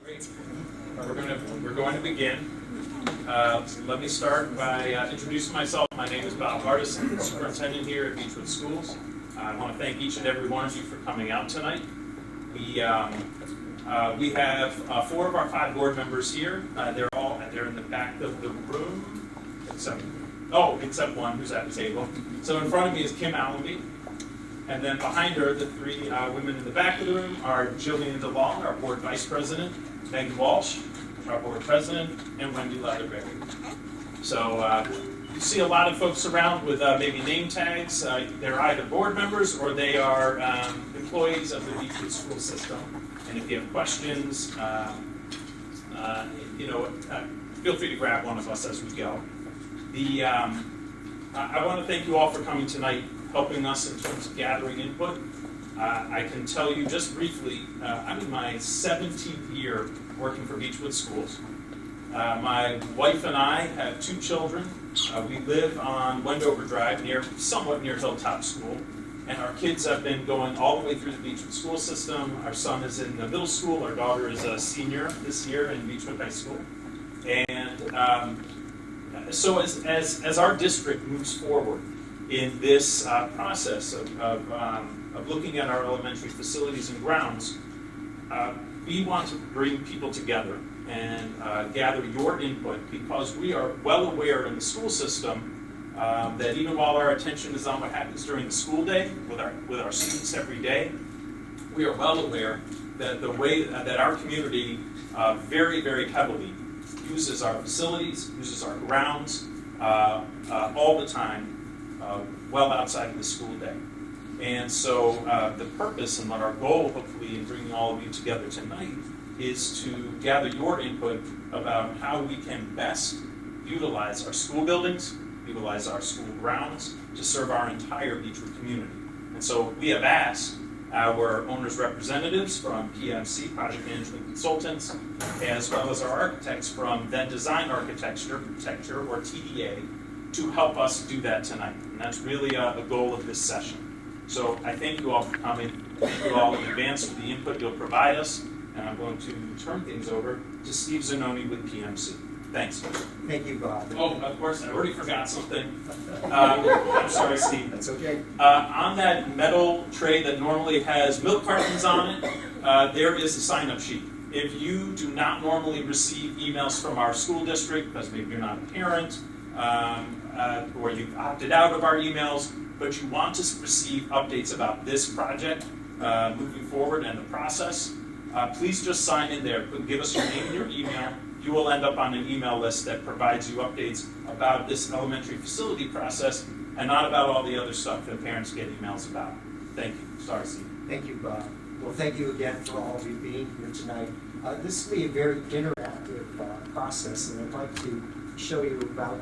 Great. We're going to begin. Let me start by introducing myself. My name is Bob Hardison, superintendent here at Beachwood Schools. I want to thank each and every one of you for coming out tonight. We have 4 of our 5 board members here. They're in the back of the room, except one who's at the table. So in front of me is Kim Allenby. And then behind her, the 3 women in the back of the room are Jillian DeLong, our board vice president, Megan Walsh, our board president, and Wendy Leatherberry. So you see a lot of folks around with maybe name tags. They're either board members or they are employees of the Beachwood school system. And if you have questions, feel free to grab one of us as we go. I want to thank you all for coming tonight, helping us in terms of gathering input. I can tell you just briefly, I'm in my 17th year working for Beachwood Schools. My wife and I have 2 children. We live on Wendover Drive, somewhat near Hilltop School. And our kids have been going all the way through the Beachwood school system. Our son is in the middle school. Our daughter is a senior this year in Beachwood High School. And so as our district moves forward in this process of looking at our elementary facilities and grounds, we want to bring people together and gather your input, because we are well aware in the school system that even while our attention is on what happens during the school day with our students every day, we are well aware that the way that our community very, very heavily uses our facilities, uses our grounds all the time, well outside of the school day. And so the purpose and what our goal, hopefully, in bringing all of you together tonight is to gather your input about how we can best utilize our school buildings, utilize our school grounds to serve our entire Beachwood community. And so we have asked our owner's representatives from PMC, Project Management Consultants, as well as our architects from Then Design Architecture, or TDA, to help us do that tonight. And that's really the goal of this session. So I thank you all for coming. Thank you all in advance for the input you'll provide us. And I'm going to turn things over to Steve Zanoni with PMC. Thanks. Thank you, Bob. Oh, of course, I already forgot something. I'm sorry, Steve. That's okay. On that metal tray that normally has milk cartons on it, there is a sign-up sheet. If you do not normally receive emails from our school district, because maybe you're not a parent, or you've opted out of our emails, but you want to receive updates about this project moving forward and the process, please just sign in there. Give us your name and your email. You will end up on an email list that provides you updates about this elementary facility process and not about all the other stuff that parents get emails about. Thank you. Sorry, Steve. Thank you, Bob. Well, thank you again for all of you being here tonight. This will be a very interactive process, and I'd like to show you about,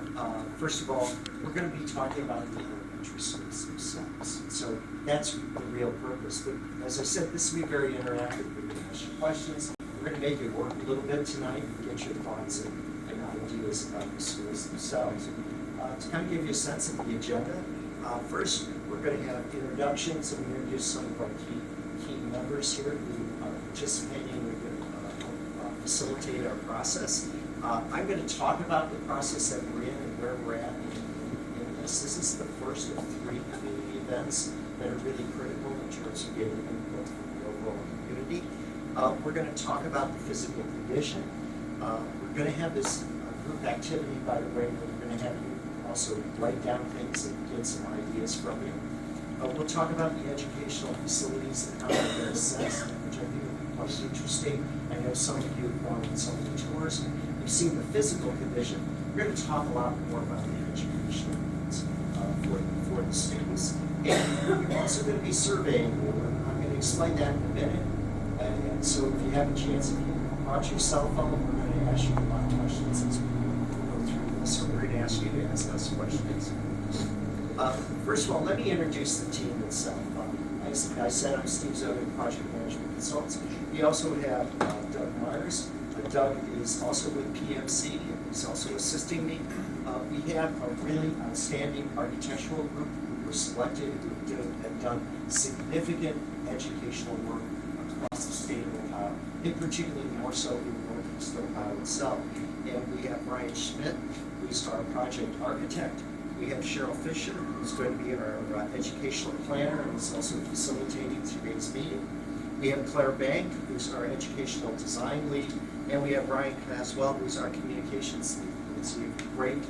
first of all, we're going to be talking about the elementary schools themselves. So that's the real purpose. But as I said, this will be very interactive. We're going to ask you questions. We're going to make you work a little bit tonight and get your thoughts and ideas about the schools themselves. To kind of give you a sense of the agenda, first we're going to have introductions and introduce some of our key members here who are participating and going to facilitate our process. I'm going to talk about the process that we're in and where we're at in this. This is the first of 3 community events that are really critical in terms of getting input from the overall community. We're going to talk about the physical condition. We're going to have this group activity, by the way, where we're going to have you also write down things and get some ideas from you. We'll talk about the educational facilities and how they're assessed, which I think will be quite interesting. I know some of you have gone on some of the tours. You've seen the physical condition. We're going to talk a lot more about the educational needs for the students. And we're also going to be surveying you. I'm going to explain that in a minute. And so if you have a chance, if you brought your cell phone, we're going to ask you a lot of questions as we go through this. So we're going to ask you to ask us questions. First of all, let me introduce the team itself. As I said, I'm Steve Zoden, Project Management Consultants. We also have Doug Myers. Doug is also with PMC, and he's also assisting me. We have a really outstanding architectural group who were selected, who have done significant educational work across the participating, in particularly more so in Northeast Ohio itself. And we have Brian Schmidt, who's our project architect. We have Cheryl Fisher, who's going to be our educational planner and is also facilitating today's meeting. We have Claire Bank, who's our educational design lead, and we have Brian Caswell, who's our communications lead. It's a great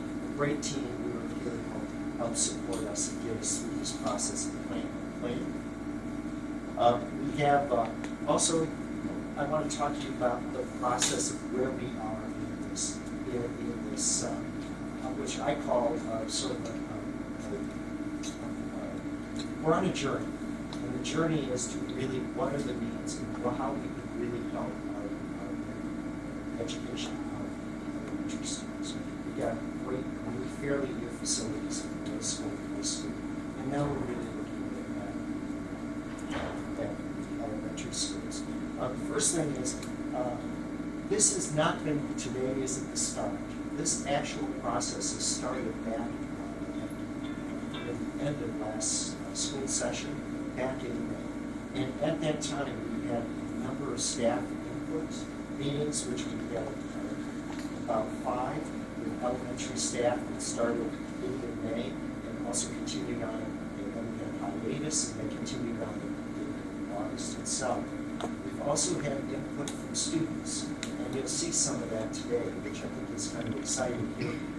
team who are here to help support us and get us through this process of planning. We have also, I want to talk to you about the process of where we are in this, which I call sort of we're on a journey. And the journey is to really, what are the needs and how we can really help our education, our elementary students. We've got great, fairly new facilities in middle school and high school. And now we're really looking at elementary schools. The first thing is, this has not been, today isn't the start. This actual process has started back at the end of last school session, back in May. And at that time, we had a number of staff input meetings, which we had about 5 with elementary staff that started in May and also continued on, and then we had hiatus, and they continued on in August itself. We've also had input from students, and you'll see some of that today, which I think is kind of exciting.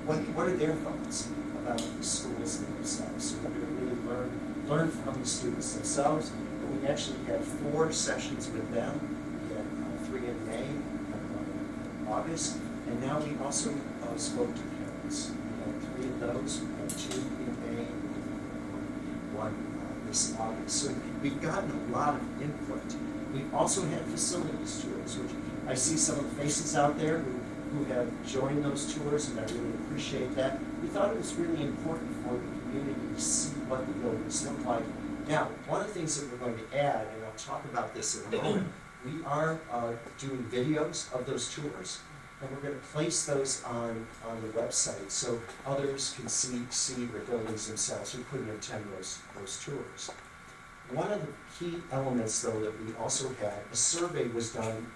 What are their thoughts about the schools themselves? So we're going to really learn from the students themselves. And we actually had 4 sessions with them. We had 3 in May, 1 in August, and now we also spoke to parents. We had 3 of those. We had 2 in May, and 1 this August. So we've gotten a lot of input. We've also had facilities tours, which I see some of the faces out there who have joined those tours, and I really appreciate that. We thought it was really important for the community to see what the buildings look like. Now, one of the things that we're going to add, and I'll talk about this in a moment, we are doing videos of those tours, and we're going to place those on the website so others can see the buildings themselves who couldn't attend those tours. One of the key elements, though, that we also had, a survey was done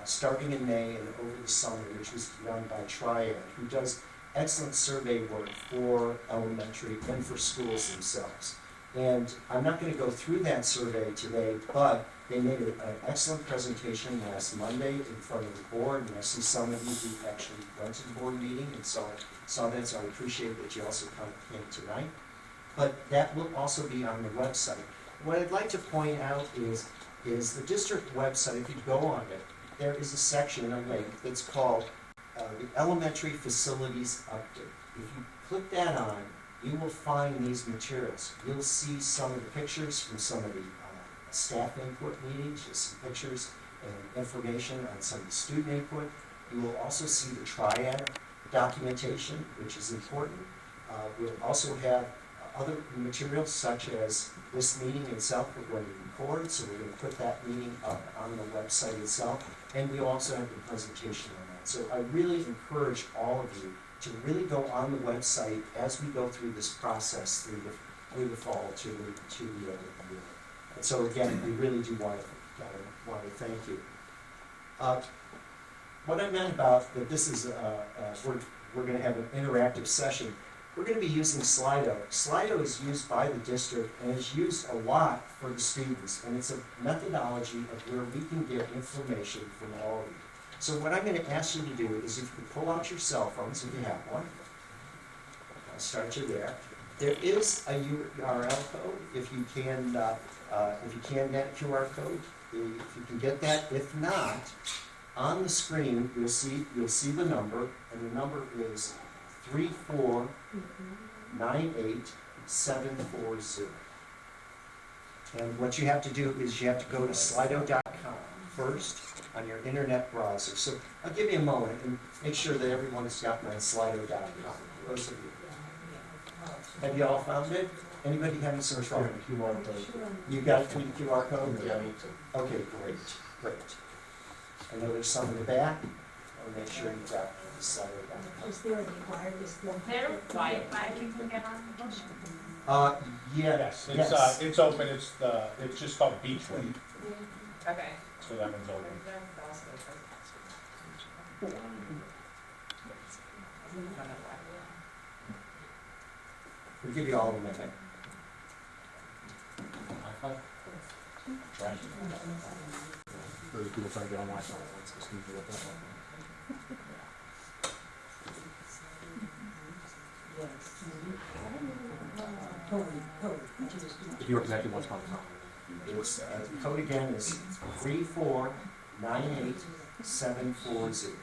starting in May and over the summer, which was done by Triad, who does excellent survey work for elementary and for schools themselves. And I'm not going to go through that survey today, but they made an excellent presentation last Monday in front of the board, and I see some of you who actually went to the board meeting and saw that, so I appreciate that you also came tonight. But that will also be on the website. What I'd like to point out is the district website, if you go on it, there is a section, a link, that's called the Elementary Facilities Update. If you click that on, you will find these materials. You'll see some of the pictures from some of the staff input meetings, just some pictures and information on some of the student input. You will also see the Triad documentation, which is important. We'll also have other materials such as this meeting itself we're going to record, so we're going to put that meeting up on the website itself, and we also have the presentation on that. So I really encourage all of you to really go on the website as we go through this process through the fall to the end of the year. And so again, we really do want to thank you. What I meant about that this is we're going to have an interactive session. We're going to be using Slido. Slido is used by the district and is used a lot for the students, and it's a methodology of where we can get information from all of you. So what I'm going to ask you to do is if you pull out your cell phones, if you have one, I'll start you there. There is a URL code if you can get a QR code, if you can get that. If not, on the screen you'll see the number, and the number is 3498740. And what you have to do is you have to go to slido.com first on your internet browser. So I'll give you a moment and make sure that everyone has gotten on slido.com. Those of you. Have you all found it? Anybody having some trouble? QR code. You got it through the QR code? Yeah. Okay, great. I know there's some in the back. I'll make sure you got slido.com. Is there a required disclosure? Why can you get on the Yes. It's open. It's just called Beachwood. Okay. So that one's open. We'll give you all a minute. Wi-Fi? Trash. Those people trying to get on Wi-Fi. Let's just leave it at that one. If you were connected, what's on the top? It's, the code again is 3498740.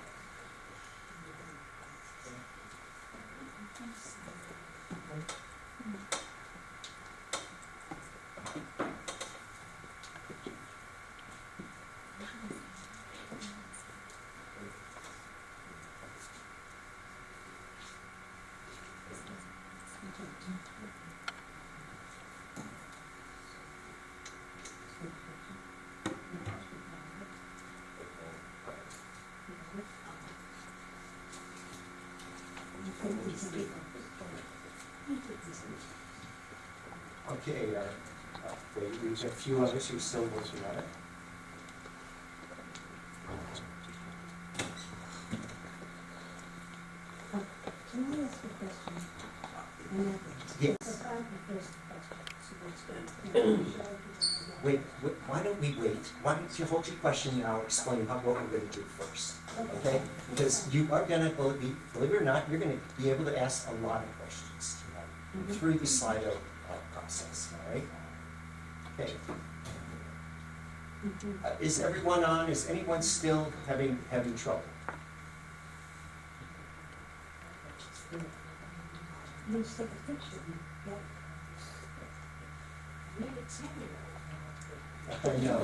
Okay, wait, we have a few others who still working on it. Can I ask a question? Yes. About the first Wait, why don't we wait? Why don't you hold your question and I'll explain what we're going to do first, okay? Because you are going to, believe it or not, you're going to be able to ask a lot of questions tonight through the Slido process, all right? Okay. Is everyone on? Is anyone still having trouble? Let's take a picture. I know.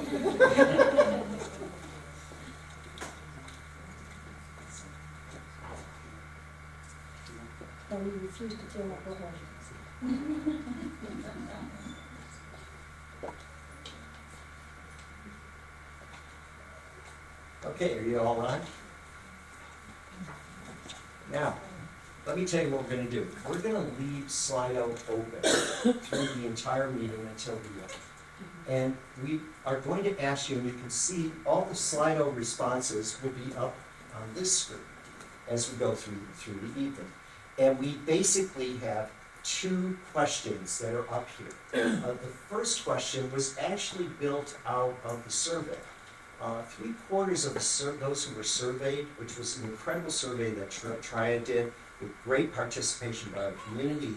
And we refuse to turn up the hole. Okay, are you all on? Now, let me tell you what we're going to do. We're going to leave Slido open through the entire meeting until the end. And we are going to ask you, and you can see all the Slido responses will be up on this screen as we go through the evening. And we basically have two questions that are up here. The first question was actually built out of the survey. 3/4 of those who were surveyed, which was an incredible survey that Triad did with great participation by our community,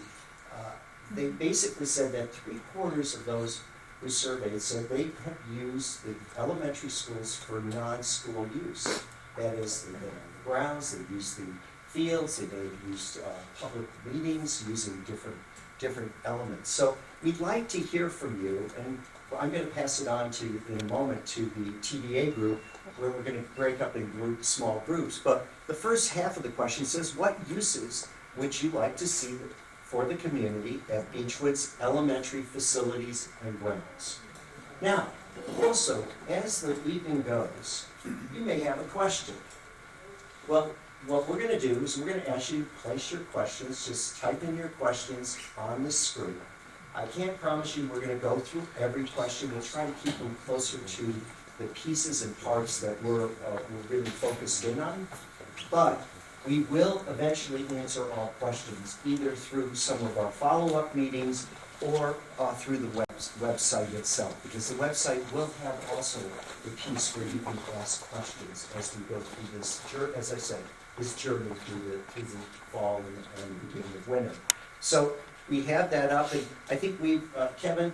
they basically said that 3/4 of those who surveyed said they have used the elementary schools for non-school use. That is, they've been on the grounds, they've used the fields, they've used public meetings using different elements. So we'd like to hear from you, and I'm going to pass it on to, in a moment, to the TDA group, where we're going to break up in small groups. But the first half of the question says, what uses would you like to see for the community at Beachwood's elementary facilities and grounds? Now, also, as the evening goes, you may have a question. Well, what we're going to do is we're going to ask you to place your questions. Just type in your questions on the screen. I can't promise you we're going to go through every question. We'll try to keep them closer to the pieces and parts that we're really focused in on. But we will eventually answer all questions, either through some of our follow-up meetings or through the website itself, because the website will have also the piece where you can ask questions as we go through this, as I said, this journey through the fall and beginning of winter. So we have that up, and I think we've, Kevin,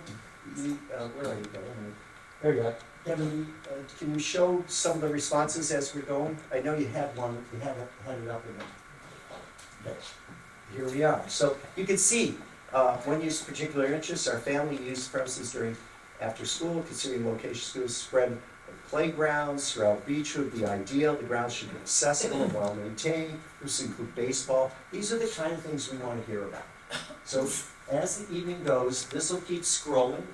where are you going? There you are. Kevin, can you show some of the responses as we're going? I know you had one, you haven't had it up again. Okay, here we are. So you can see, one use of particular interest, our family use premises during after school, considering location schools spread playgrounds throughout Beachwood would be ideal. The grounds should be accessible and well maintained. This include baseball. These are the kind of things we want to hear about. So as the evening goes, this will keep scrolling,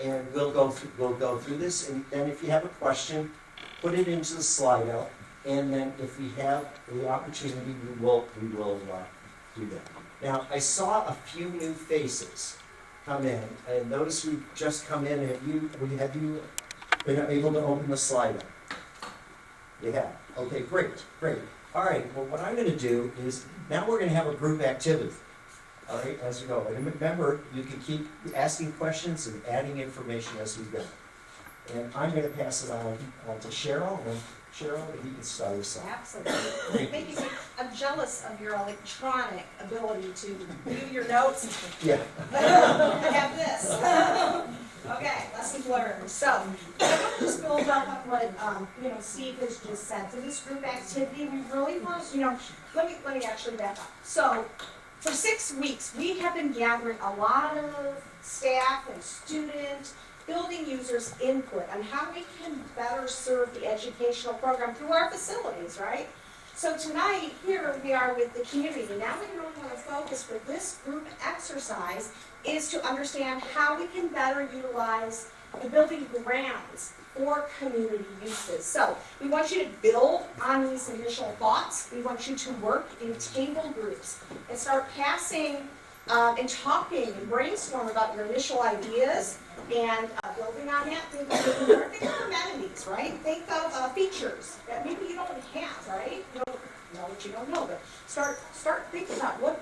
and we'll go through this. And then if you have a question, put it into the Slido, and then if we have the opportunity, we will do that. Now, I saw a few new faces come in, and those who just come in, have you Been able to open the slide up? You have. Okay, great, great. All right, well, what I'm gonna do is, now we're gonna have a group activity. All right, as we go. And remember, you can keep asking questions and adding information as we go. And I'm gonna pass it on to Cheryl, and Cheryl, you can start us off. Absolutely. Thank you. I'm jealous of your electronic ability to view your notes. Yeah. I have this. Okay, lessons learned. So, I'm going to just build up on what Steve has just said. For this group activity, we really want, let me actually back up. So, for 6 weeks, we have been gathering a lot of staff and student, building users' input on how we can better serve the educational program through our facilities, right? So tonight, here we are with the community. Now we really want to focus for this group exercise is to understand how we can better utilize the building grounds for community uses. So we want you to build on these initial thoughts. We want you to work in table groups and start passing and talking and brainstorm about your initial ideas and building on that. Think of amenities, right? Think of features that maybe you don't have, right? You don't know what you don't know, but start thinking about what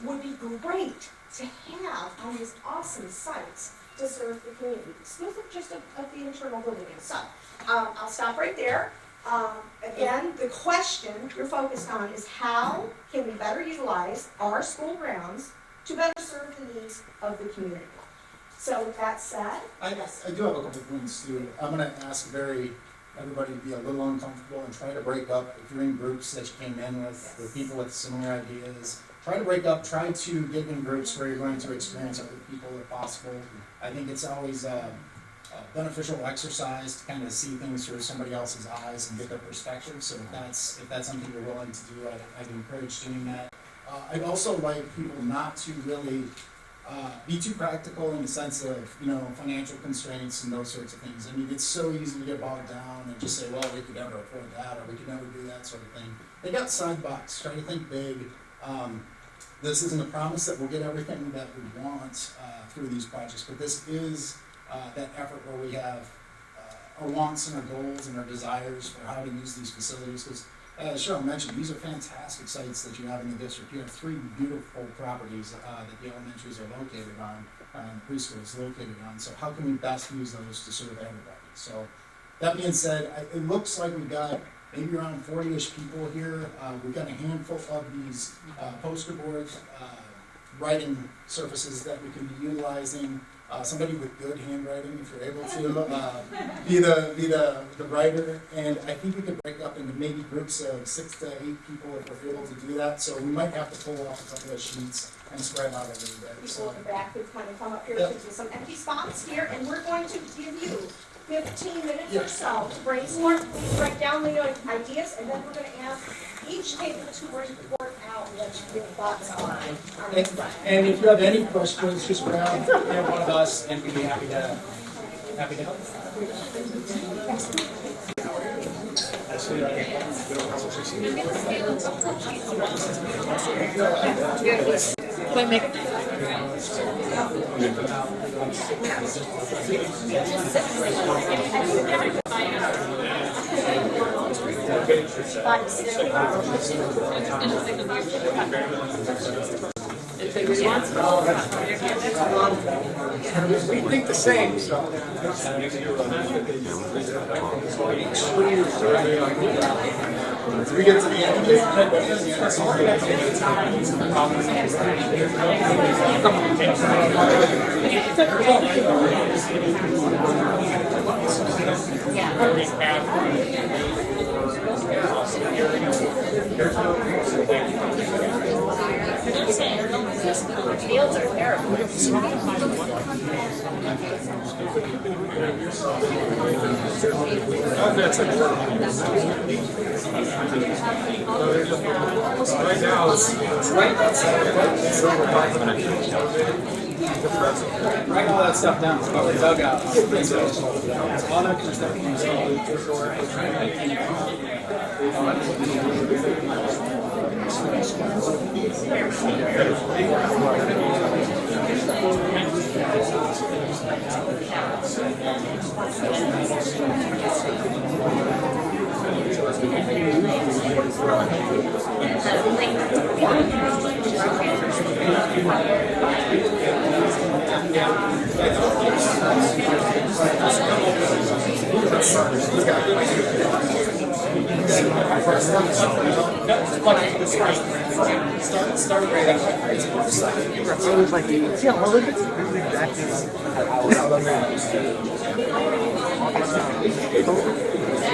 would be great to have on these awesome sites to serve the community. Exclusive just of the internal building. So I'll stop right there. Again, the question you're focused on is how can we better utilize our school grounds to better serve the needs of the community. So with that said, I do have a couple of points too. I'm gonna ask everybody to be a little uncomfortable and try to break up, if you're in groups that you came in with people with similar ideas, try to break up, try to get in groups where you're going to experience other people if possible. I think it's always a beneficial exercise to kind of see things through somebody else's eyes and get their perspective. So if that's something you're willing to do, I'd encourage doing that. I'd also like people not to really be too practical in the sense of, financial constraints and those sorts of things. I mean, it's so easy to get bogged down and just say, well, we could never afford that, or we could never do that sort of thing. Think outside the box, try to think big. This isn't a promise that we'll get everything that we want through these projects, but this is that effort where we have our wants and our goals and our desires for how to use these facilities. Because as Cheryl mentioned, these are fantastic sites that you have in the district. You have 3 beautiful properties that the elementaries are located on, preschool is located on. So how can we best use those to serve everybody? So that being said, it looks like we've got maybe around 40-ish people here. We've got a handful of these poster boards, writing surfaces that we can be utilizing. Somebody with good handwriting, if you're able to be the writer, and I think we could break up into maybe groups of 6 to 8 people if we're able to do that. So we might have to pull off a couple of sheets and spread out a little bit. people in the back could kind of come up here to some empty spots here, and we're going to give you 15 minutes or so to brainstorm, write down the ideas, and then we're going to ask each table to report out what your thoughts are. And if you have any questions, just grab one of us, and we'd be happy to help. We think the same, so. As we get to the end of this, Fields are terrible. Right now, it's right outside. Write all that stuff down. It's about the dugout. All that kind of stuff can be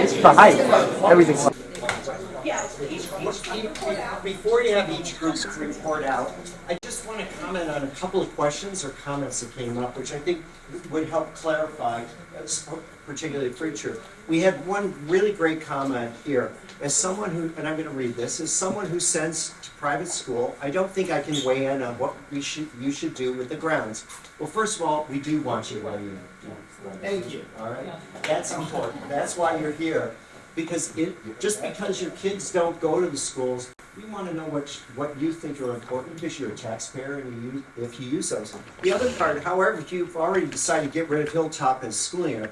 It's the height. Everything's Yeah, each report out. Before you have each group report out, I just want to comment on a couple of questions or comments that came up, which I think would help clarify, particularly for you. We had one really great comment here. As someone who, and I'm going to read this, as someone who sends to private school, I don't think I can weigh in on what you should do with the grounds. Well, first of all, we do want you to weigh in. Thank you. All right? That's important. That's why you're here. Because just because your kids don't go to the schools, we want to know what you think are important because you're a taxpayer and if you use those. The other part, however, if you've already decided to get rid of Hilltop as school year,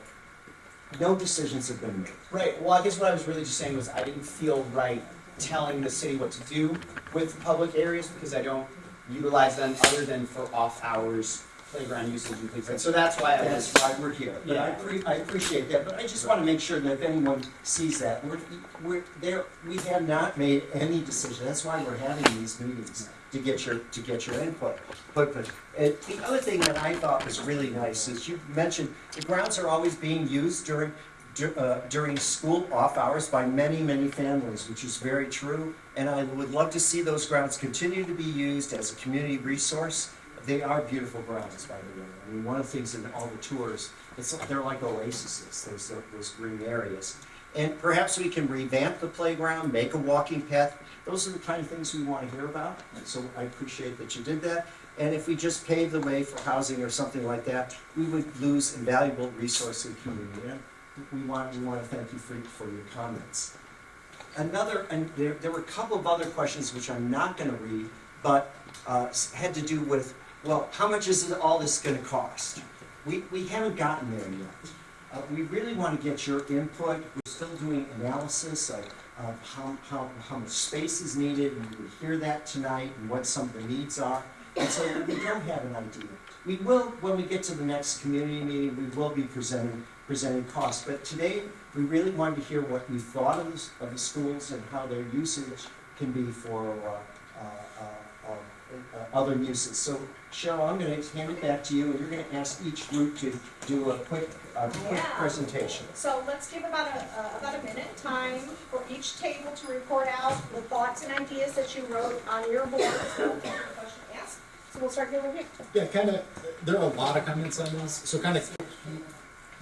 no decisions have been made. Right, well, I guess what I was really just saying was I didn't feel right telling the city what to do with public areas because I don't utilize them other than for off-hours playground usage and things like that. So that's why That's why we're here. But Yeah. I appreciate that, but I just want to make sure that if anyone sees that, we have not made any decision. That's why we're having these meetings, to get your input. But the other thing that I thought was really nice is you mentioned the grounds are always being used during school off hours by many families, which is very true. And I would love to see those grounds continue to be used as a community resource. They are beautiful grounds, by the way. I mean, one of the things in all the tours, they're like oases, those green areas. And perhaps we can revamp the playground, make a walking path. Those are the kind of things we want to hear about. And so I appreciate that you did that. And if we just pave the way for housing or something like that, we would lose invaluable resource in the community. And we want to thank you for your comments. And there were a couple of other questions which I'm not going to read, but had to do with, well, how much is all this going to cost? We haven't gotten there yet. We really want to get your input. We're still doing analysis of how much space is needed, and you will hear that tonight, and what some of the needs are. And so we don't have an idea. We will, when we get to the next community meeting, we will be presenting costs. But today, we really wanted to hear what you thought of the schools and how their usage can be for other uses. So Cheryl, I'm going to hand it back to you, and you're going to ask each group to do a quick presentation. So let's give about a minute time for each table to report out the thoughts and ideas that you wrote on your board. So question asked. So we'll start here with you. Yeah, kind of, there are a lot of comments on this, so kind of,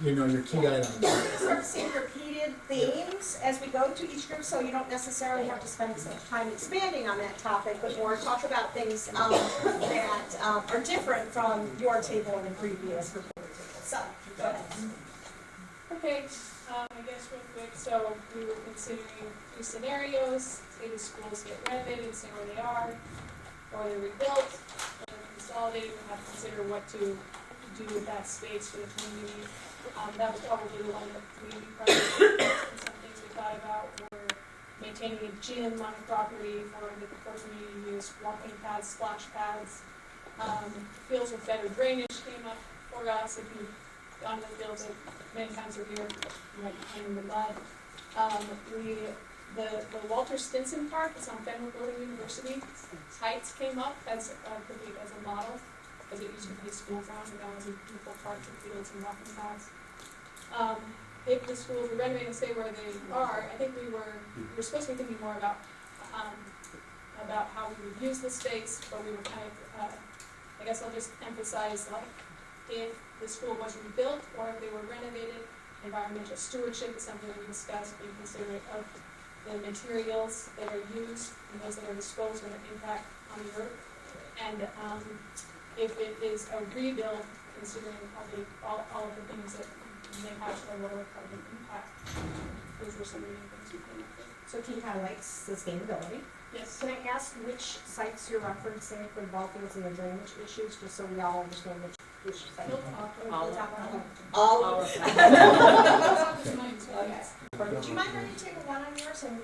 your key items. We're going to start seeing repeated themes as we go to each group, so you don't necessarily have to spend as much time expanding on that topic, but more talk about things that are different from your table and the previous report table. So, go ahead. Okay, I guess real quick, so we were considering two scenarios: say the schools get renovated, stay where they are, or they're rebuilt, or they're consolidated. We have to consider what to do with that space for the community. That was probably the one that community project. Some things we thought about were maintaining a gym on a property for community use, walking paths, splash pads. Fields with better drainage came up for us. If you've gone to the fields many times over here, you might be playing in the mud. The Walter Stinson Park, it's on Fenwick Road University. Heights came up as a model, because it used to be a school ground, and now it's a beautiful park with fields and walking paths. If the schools were renovated and stay where they are, I think we were supposed to be thinking more about how we would use the space, but we were kind of, I guess I'll just emphasize, like, if the school was rebuilt or if they were renovated, environmental stewardship is something we discussed, being considerate of the materials that are used and those that are disposed and the impact on the earth. And if it is a rebuild, considering all of the things that may have a lower carbon impact. Those were some of the things we came up with. So key highlights sustainability. Yes. Can I ask which sites you're referencing for the ball fields and the drainage issues, just so we all understand which site? You'll talk. All of them. All All of of them. them. Okay. Do you mind running table one on yours and,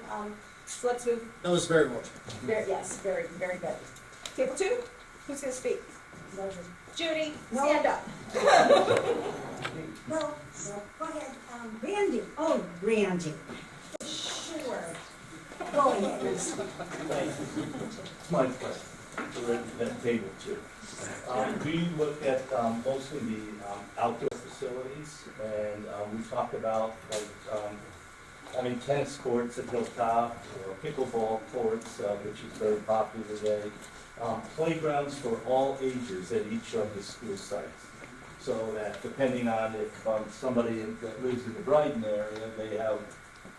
so let's move, That was very well. yes, very, very good. Table two, who's gonna speak? Judy, stand up. No, go ahead, Randy. Oh, Randy. Sure. Go ahead. It's my pleasure to represent table two. We looked at mostly the outdoor facilities, and we talked about having tennis courts at Hilltop, or pickleball courts, which is very popular today, playgrounds for all ages at each of the school sites. So that depending on if somebody that lives in the Brighton area, they have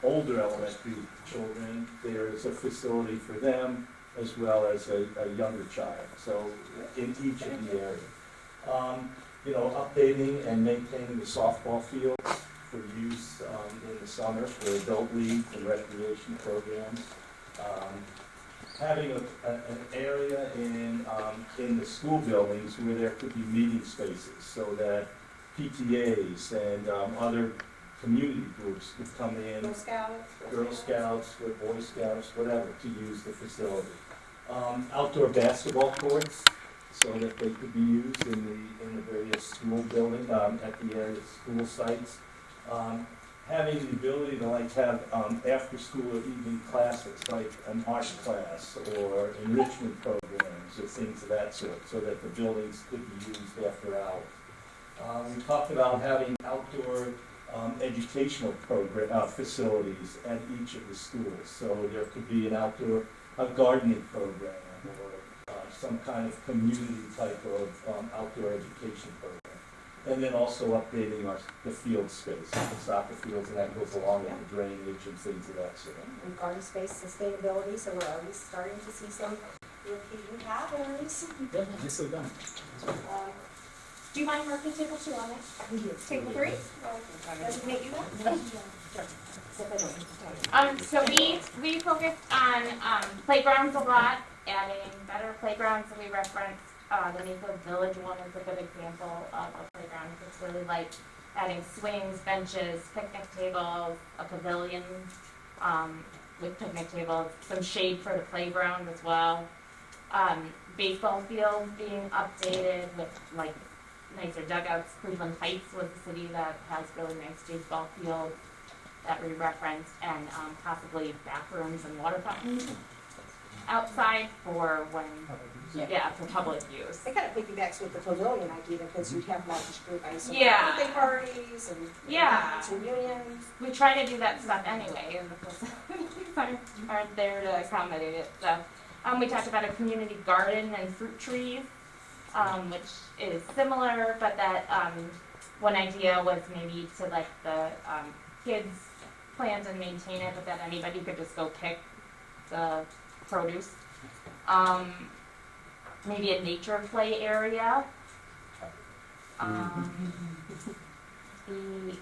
older elementary children, there is a facility for them as well as a younger child, so in each of the areas. Updating and maintaining the softball fields for use in the summer for adult leagues and recreation programs. Having an area in the school buildings where there could be meeting spaces so that PTAs and other community groups could come in, Girl Scouts. Girl Scouts, or Boy Scouts, whatever, to use the facility. Outdoor basketball courts, so that they could be used in the various school building, at the area school sites. Having the ability to have after-school or evening classes, like an art class or enrichment programs or things of that sort, so that the buildings could be used after hours. We talked about having outdoor educational facilities at each of the schools. So there could be an outdoor gardening program or some kind of community type of outdoor education program. And then also updating the field space, the soccer fields, and that goes along with the drainage and things of that sort. And garden space sustainability, so we're already starting to see some repeating patterns. Yeah, nicely done. Do you mind marking table two on it? Table three? Designate you that? So we focused on playgrounds a lot, adding better playgrounds. So we referenced the Mayfield Village one is a good example of a playground. It's really like adding swings, benches, picnic tables, a pavilion with picnic tables, some shade for the playground as well. Baseball fields being updated with like nicer dugouts. Cleveland Heights was a city that has really nice baseball fields that we referenced, and possibly bathrooms and water fountains outside for when, for public use. It kind of piggybacks with the pavilion idea, because you'd have large group ice birthday parties and reunions. We try to do that stuff anyway, and the facilities aren't there to accommodate it. So, we talked about a community garden and fruit trees, which is similar, but that one idea was maybe to let the kids plant and maintain it, but that anybody could just go pick the produce. Maybe a nature play area.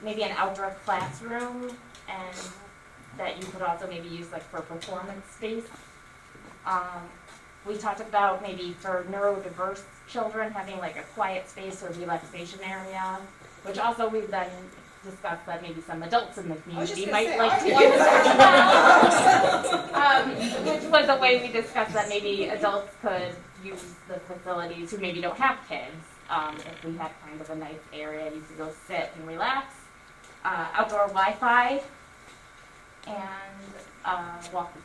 Maybe an outdoor classroom, and that you could also maybe use like for performance space. We talked about maybe for neurodiverse children having like a quiet space or relaxation area, which also we've then discussed that maybe some adults in the community might like to use which was a way we discussed that maybe adults could use the facilities who maybe don't have kids. If we had kind of a nice area you could go sit and relax. Outdoor Wi-Fi and walking.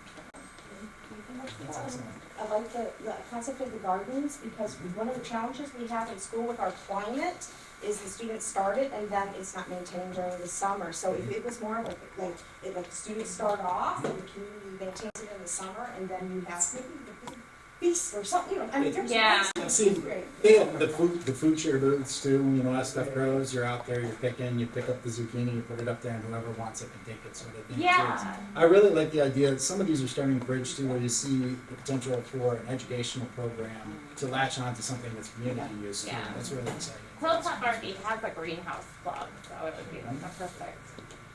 I like the concept of the gardens, because one of the challenges we have in school with our climate is the students start it and then it's not maintained during the summer. So if it was more like the students start off and the community maintains it in the summer, and then you have maybe the big feast or something, I mean, there's I've seen the food share booths too. As stuff grows, you're out there, you're picking, you pick up the zucchini, you put it up there, and whoever wants it can take it. So they think kids. I really like the idea that some of these are starting to bridge too, where you see the potential for an educational program to latch on to something that's community use. That's really exciting. Hilltop already has a greenhouse club, so it would be like a perfect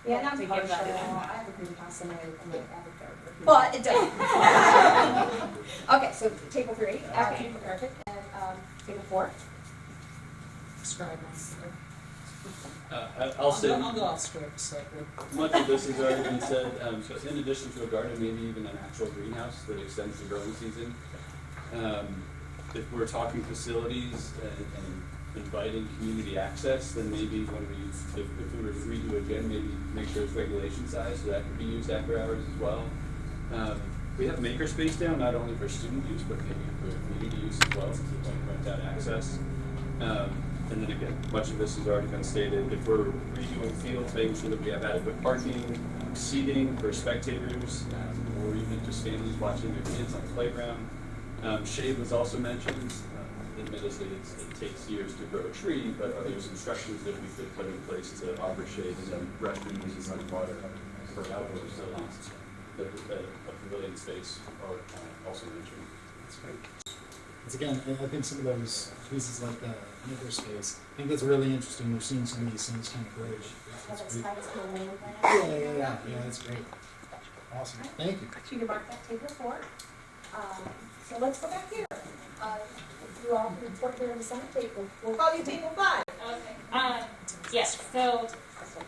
Yeah, and I'm To give partial, that I in. have a green house in my avatar. But it doesn't. Okay, so table 3, okay, perfect, and, table 4. Scribe master. I'll say, I'll go off script, so. much of this has already been said, so in addition to a garden, maybe even an actual greenhouse that extends the growing season. If we're talking facilities and inviting community access, then maybe when if we were free to again, maybe make sure it's regulation size, so that could be used after hours as well. We have makerspace now, not only for student use, but maybe for community use as well, to like rent out access. And then again, much of this has already been stated. If we're redoing fields, making sure that we have adequate parking, seating for spectators, or even just families watching their kids on the playground. Shade was also mentioned. Admittedly, it takes years to grow a tree, but are there some structures that we could put in place to offer shade, and then restrooms and running water for outdoor facilities? That a pavilion space are also mentioned. That's great. Once again, I think some of those pieces like the makerspace, I think that's really interesting. We're seeing some of these things kind of bridge. That's great. Yeah, that's great. Awesome. Thank you. So you can mark that table 4. So let's go back here. You all can report here in the center table. We'll call you table 5. Okay. Yes, so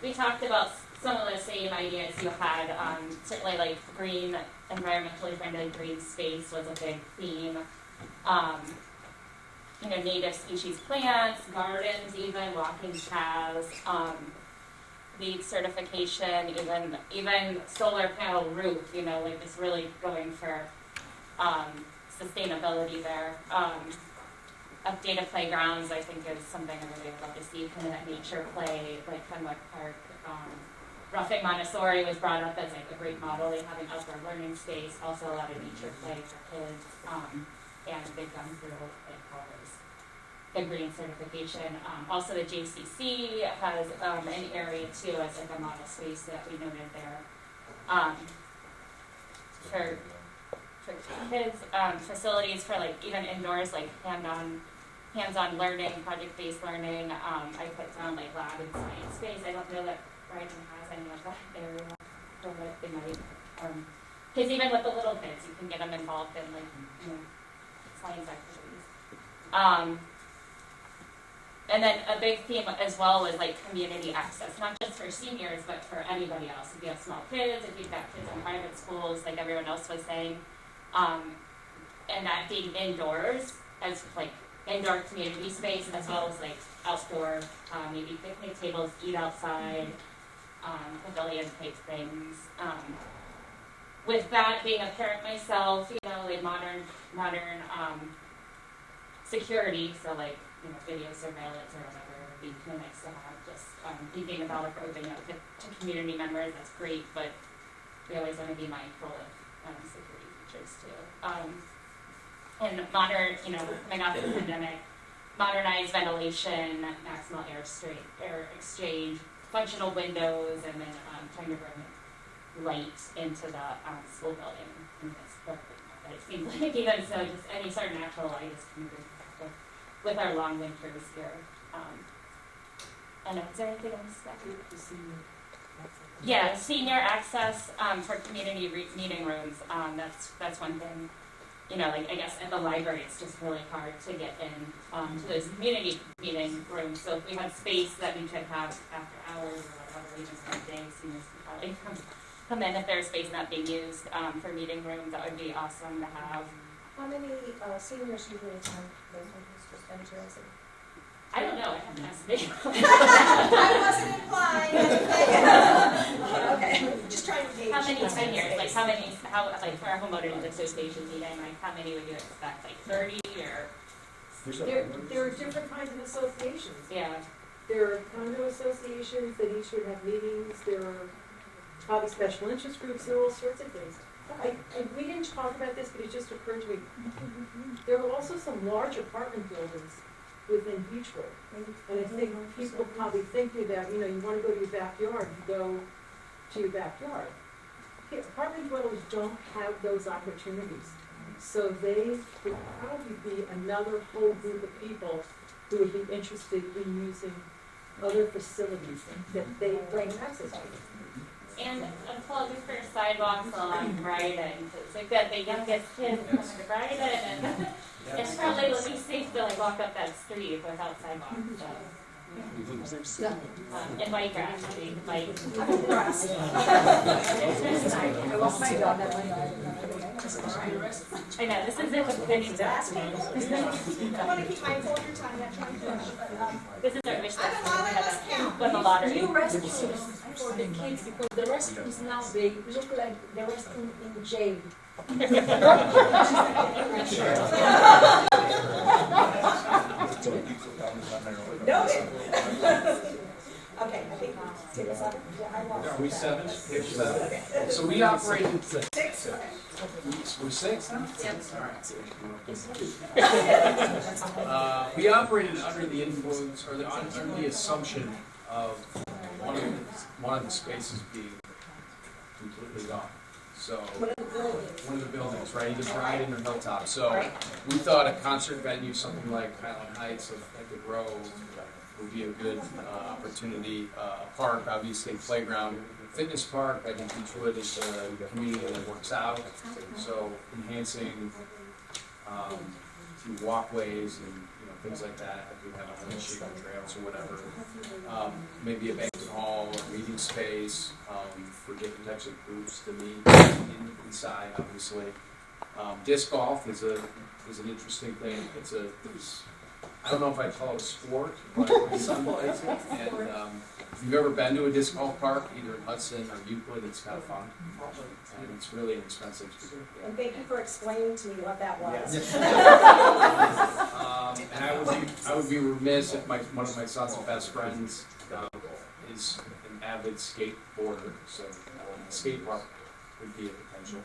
we talked about some of the same ideas you had. Certainly like green, environmentally friendly green space was a big theme. Native species plants, gardens, even walking paths, LEED certification, even solar panel roof, like just really going for sustainability there. Updated playgrounds, I think, is something I really would love to see. Kind of that nature play, like Fenwick Park. Roughing Montessori was brought up as like a great model. They have an outdoor learning space, also a lot of nature play for kids, and they've gone through like all those the green certification. Also, the JCC has an area too as like a model space that we noted there. For kids, facilities for like even indoors, like hands-on learning, project-based learning. I put down like lab and science space. I don't know that Brighton has any of that area, but they might. Because even with the little kids, you can get them involved in like science activities. And then a big theme as well was like community access, not just for seniors, but for anybody else. If you have small kids, if you've got kids in private schools, like everyone else was saying, and that being indoors as like indoor community space, as well as like outdoor, maybe picnic tables, eat outside, pavilion type things. With that, being a parent myself, like modern security, so like video surveillance or whatever would be nice to have. Just thinking about approaching it to community members, that's great, but we always want to be mindful of security features too. And modern, coming off the pandemic, modernized ventilation, maximal air exchange, functional windows, and then trying to bring light into the school building. And that's perfect. But it seems like even so, just any sort of natural light is kind of with our long winters here. And is there anything else that Yeah, senior access for community meeting rooms. That's one thing. Like I guess at the library, it's just really hard to get in to those community meeting rooms. So if we had space that we could have after hours or whatever, even Sunday, seniors could probably come in if there's space not being used for meeting rooms. That would be awesome to have. How many seniors usually attend those meetings? Just interested. I don't know. I haven't asked me. I wasn't implying anything. Okay, just trying to gauge. How many seniors? Like like for our homeowners association meeting, like how many would you expect? Like 30 or? There are different kinds of associations. Yeah. There are condo associations that each would have meetings. There are probably special interest groups. There are all sorts of things. We didn't talk about this, but it just occurred to me. There are also some large apartment buildings within Beachwood. And I think people probably thinking about, you want to go to your backyard, you go to your backyard. Okay, apartment dwellers don't have those opportunities. So they would probably be another whole group of people who would be interested in using other facilities that they bring access to. And apologies for sidewalks along Brighton, it's like that the youngest kids coming to Brighton, and it's probably the least safe to like walk up that street without sidewalks, so. And bike actually, bike. I lost my dog that way. I know, this is it with penny Last name. I want to keep mindful of your time, I'm trying to rush, but, This is our wish list, I'm we allowing had this count. win the lottery. New restrooms for the kids, because the restrooms now, they look like the restroom in jail. Noted. Okay, I think, take this up. Yeah, I lost. Are we seven? Page seven. So we operated six. Six, okay. We're six now? Yep. All right. We operated under the influence, or under the assumption of one of the spaces being completely gone. So, one of the buildings, right, either Brighton or Hilltop. So, we thought a concert venue, something like Highland Heights or Edgar Grove, would be a good opportunity. A park, obviously, playground, fitness park. I think Beachwood is a community that works out. So, enhancing through walkways and things like that. If we have a shaking trails or whatever. Maybe a banquet hall or meeting space for different types of groups to meet inside, obviously. Disc golf is an interesting thing. I don't know if I'd call it a sport, but my son plays it. And if you've ever been to a disc golf park, either in Hudson or Euclid, it's kind of fun. And it's really inexpensive to do. And thank you for explaining to me what that was. And I would be remiss if one of my son's best friends is an avid skateboarder, so a skate park would be a potential.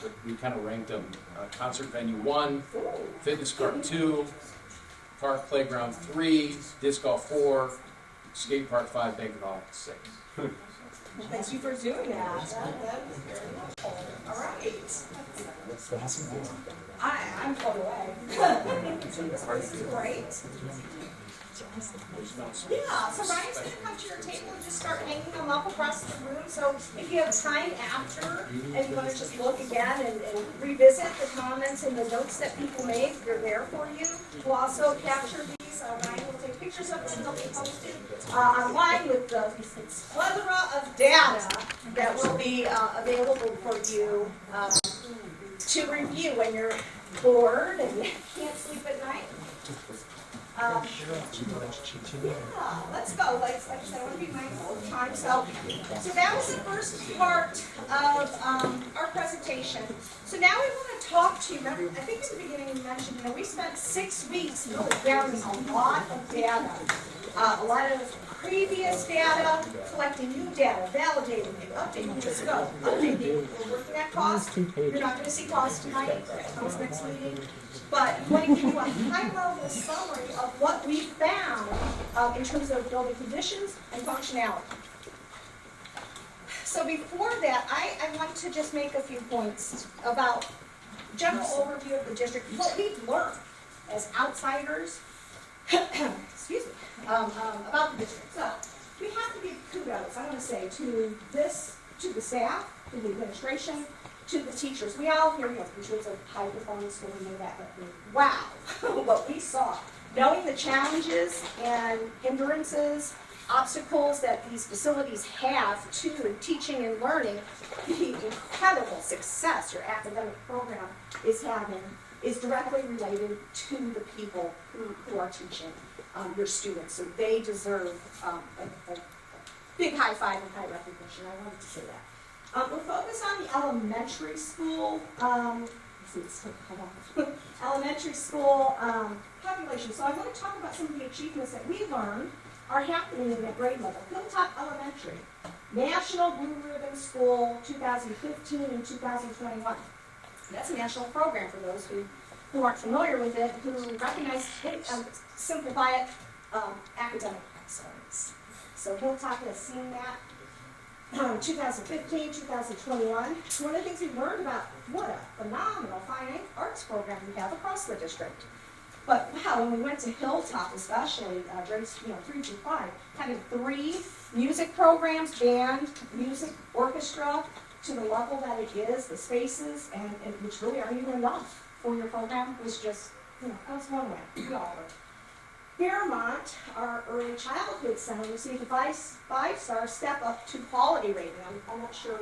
But we kind of ranked them: concert venue 1, fitness park 2, park playground 3, disc golf 4, skate park 5, banquet hall 6. Thank you for doing that. That was very helpful. All right. I'm blown away. This is great. Yeah, so Ryan's going to come to your table and just start hanging them up across the room. So if you have time after and you want to just look again and revisit the comments and the notes that people made, they're there for you. We'll also capture these. Ryan will take pictures of them. They'll be posted online with the plethora of data that will be available for you to review when you're bored and can't sleep at night. Yeah, let's go. Like I said, I want to be mindful of time. So that was the first part of our presentation. So now we want to talk to you. Remember, I think in the beginning you mentioned, we spent 6 weeks really gathering a lot of data, a lot of previous data, collecting new data, validating it, updating it. Let's go. Updating it. We're working at cost. You're not going to see cost tonight. That comes next meeting. But I want to give you a high-level summary of what we found in terms of building conditions and functionality. So before that, I want to just make a few points about general overview of the district, what we've learned as outsiders, excuse me, about the district. So we have to give kudos, I want to say, to the staff, to the administration, to the teachers. We all hear, Beachwood's a high-performance school, we know that, but wow, what we saw. Knowing the challenges and hindrances, obstacles that these facilities have to teaching and learning, the incredible success your academic program is having is directly related to the people who are teaching your students. So they deserve a big high five and high recognition. I wanted to say that. We're focused on the elementary school, elementary school population. So I want to talk about some of the achievements that we learned are happening in that grade level. Hilltop Elementary, National Blue Ribbon School 2015 and 2021. That's a national program for those who aren't familiar with it, who recognize it, simplify it, academic excellence. So Hilltop has seen that. 2015, 2021. One of the things we learned about what a phenomenal fine arts program we have across the district. But wow, when we went to Hilltop especially, grades, 3 through 5, having 3 music programs, band, music, orchestra, to the level that it is, the spaces, and which really aren't even enough for your program, was just, that was one way. We all were. Fairmont, our early childhood center, received a five-star step up to quality rating. I'm not sure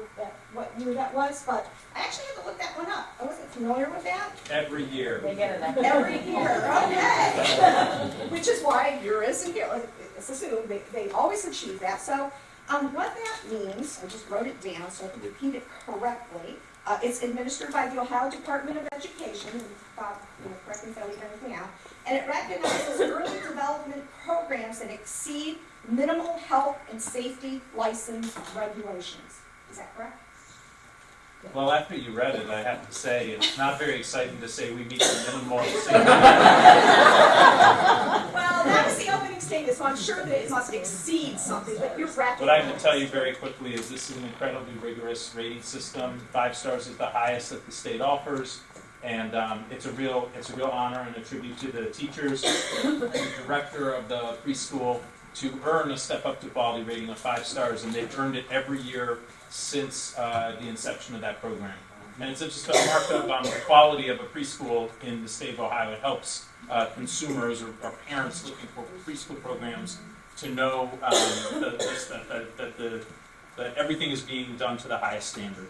what year that was, but I actually had to look that one up. I wasn't familiar with that. Every year. They get it. Every year, okay. Which is why yours and yours, it's assumed they always achieve that. So what that means, I just wrote it down so I can repeat it correctly. It's administered by the Ohio Department of Education, and Bob, correct me if I leave anything out. And it recognizes early development programs that exceed minimal health and safety license regulations. Is that correct? Well, after you read it, I have to say, it's not very exciting to say we meet the minimal safety. Well, that was the opening statement, so I'm sure that it must exceed something, but you're recognizing. What I can tell you very quickly is this is an incredibly rigorous rating system. 5 stars is the highest that the state offers, and it's a real honor and a tribute to the teachers and the director of the preschool to earn a step up to quality rating of 5 stars, and they've earned it every year since the inception of that program. And it's just a markup on the quality of a preschool in the state of Ohio. It helps consumers or parents looking for preschool programs to know that everything is being done to the highest standard.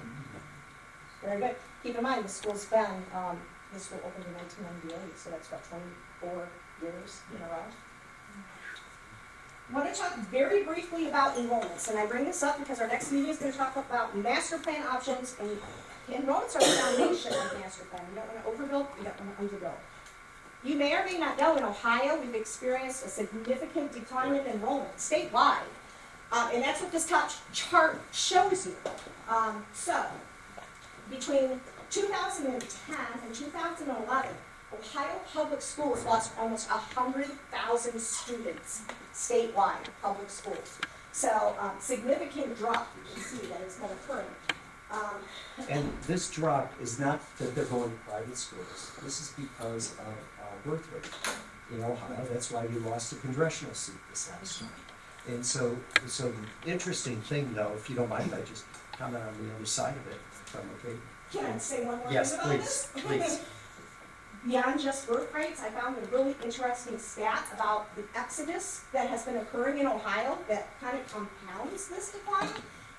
Very good. Keep in mind, the school's been, this school opened in 1998, so that's about 24 years in a row. I want to talk very briefly about enrollments, and I bring this up because our next meeting is going to talk about master plan options, and enrollments are the foundation of the master plan. You don't want to overbuild, you don't want to underbuild. You may or may not know, in Ohio, we've experienced a significant decline in enrollment statewide, and that's what this top chart shows you. So, between 2010 and 2011, Ohio public schools lost almost 100,000 students statewide, public schools. So, significant drop, you can see that it's been occurring. And this drop is not that they're going to private schools. This is because of birth rate in Ohio. That's why we lost a congressional seat this last time. And so the interesting thing, though, if you don't mind, I just comment on the other side of it, if I'm okay. Can I say one more Yes, thing about this? please. Beyond just birth rates, I found a really interesting stat about the exodus that has been occurring in Ohio that kind of compounds this decline.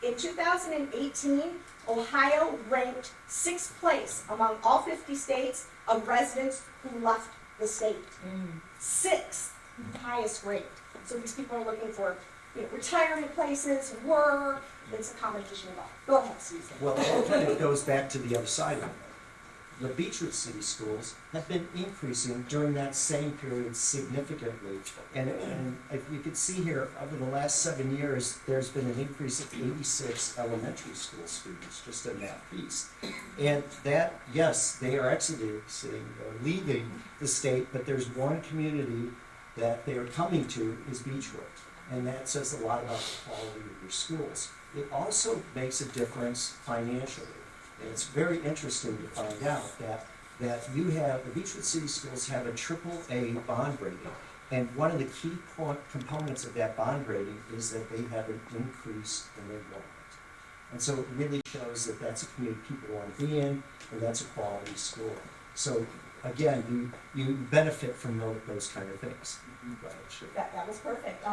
In 2018, Ohio ranked 6th place among all 50 states of residents who left the state. 6th highest rate. So these people are looking for retirement places, work. It's a combination of all. Go ahead, Susan. Well, it kind of goes back to the other side of it. The Beachwood City Schools have been increasing during that same period significantly. And if you can see here, over the last 7 years, there's been an increase of 86 elementary school students just in that piece. And that, yes, they are exiting or leaving the state, but there's one community that they are coming to is Beachwood. And that says a lot about the quality of your schools. It also makes a difference financially. And it's very interesting to find out that you have, the Beachwood City Schools have a AAA bond rating. And one of the key components of that bond rating is that they have an increase in enrollment. And so it really shows that that's a community people want to be in, and that's a quality school. So again, you benefit from those kind of things. Right, sure. That was perfect.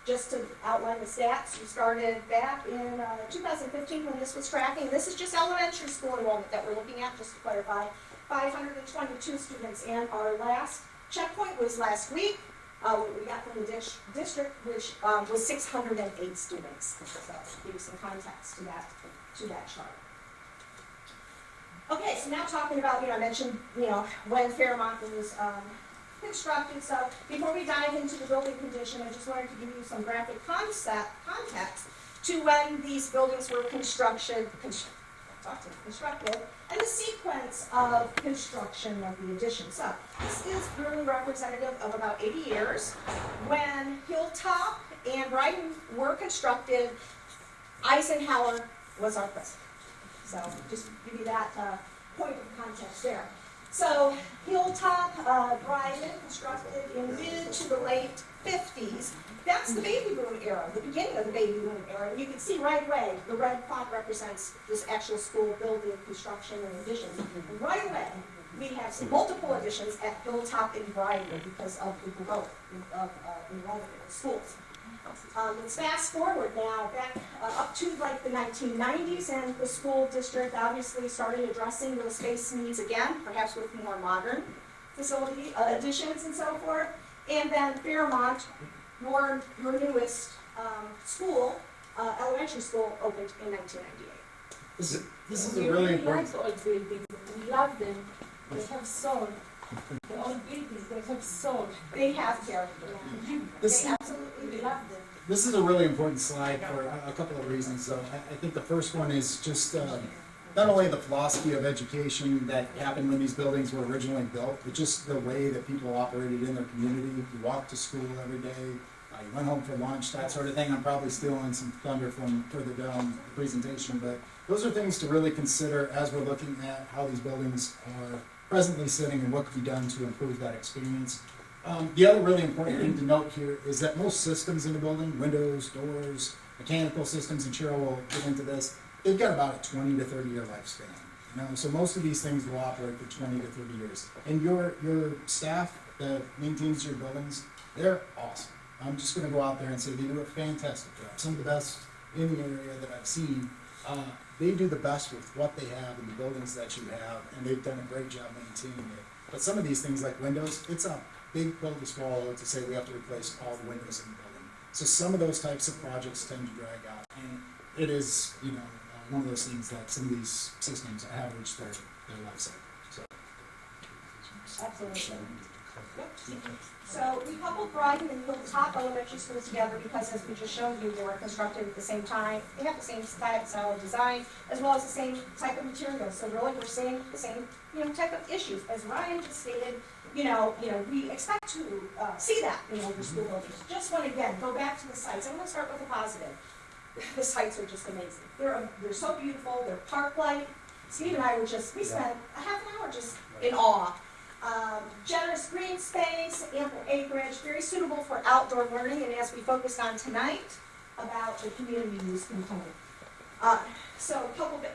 Just to outline the stats, we started back in 2015 when this was tracking. This is just elementary school enrollment that we're looking at, just to clarify. 522 students, and our last checkpoint was last week. What we got from the district, which was 608 students. So give you some context to that chart. Okay, so now talking about, I mentioned, when Fairmont was constructed. So before we dive into the building condition, I just wanted to give you some graphic context to when these buildings were constructed, and the sequence of construction of the addition. So this is really representative of about 80 years. When Hilltop and Brighton were constructed, Eisenhower was our president. So just give you that point of context there. So Hilltop, Brian, constructed in mid to the late 50s. That's the baby boom era, the beginning of the baby boom era. And you can see right away, the red font represents this actual school building, construction, and additions. And right away, we have some multiple additions at Hilltop and Brian because of the growth of enrollment in the schools. Let's fast forward now, back up to like the 1990s, and the school district obviously started addressing those space needs again, perhaps with more modern facility additions and so forth. And then Fairmont, your newest school, elementary school, opened in 1998. This is We a really like important. the old buildings, we love them, they have soul. The old buildings, they have soul. They have character. This, They absolutely We do. love them. this is a really important slide for a couple of reasons. So I think the first one is just not only the philosophy of education that happened when these buildings were originally built, but just the way that people operated in their community. You walked to school every day, you went home for lunch, that sort of thing. I'm probably stealing some thunder from further down the presentation, but those are things to really consider as we're looking at how these buildings are presently sitting and what can be done to improve that experience. The other really important thing to note here is that most systems in the building, windows, doors, mechanical systems, and Cheryl will get into this, they've got about a 20 to 30 year lifespan. You know, so most of these things will operate for 20 to 30 years. And your staff that maintains your buildings, they're awesome. I'm just gonna go out there and say they do a fantastic job. Some of the best in the area that I've seen. They do the best with what they have in the buildings that you have, and they've done a great job maintaining it. But some of these things like windows, it's a big pill to swallow to say we have to replace all the windows in the building. So some of those types of projects tend to drag out, and it is, you know, one of those things that some of these systems average their life cycle. So. Absolutely. So we coupled Brighton and Hilltop Elementary Schools together because, as we just showed you, they were constructed at the same time. They have the same style of design, as well as the same type of materials. So really, we're seeing the same, type of issues. As Ryan just stated, we expect to see that in older school buildings. Just want to, again, go back to the sites. I'm going to start with the positive. The sites are just amazing. They're so beautiful. They're park-like. Steve and I we spent a half an hour just in awe. Generous green space, ample acreage, very suitable for outdoor learning, and as we focused on tonight, about the community use component. So a couple of,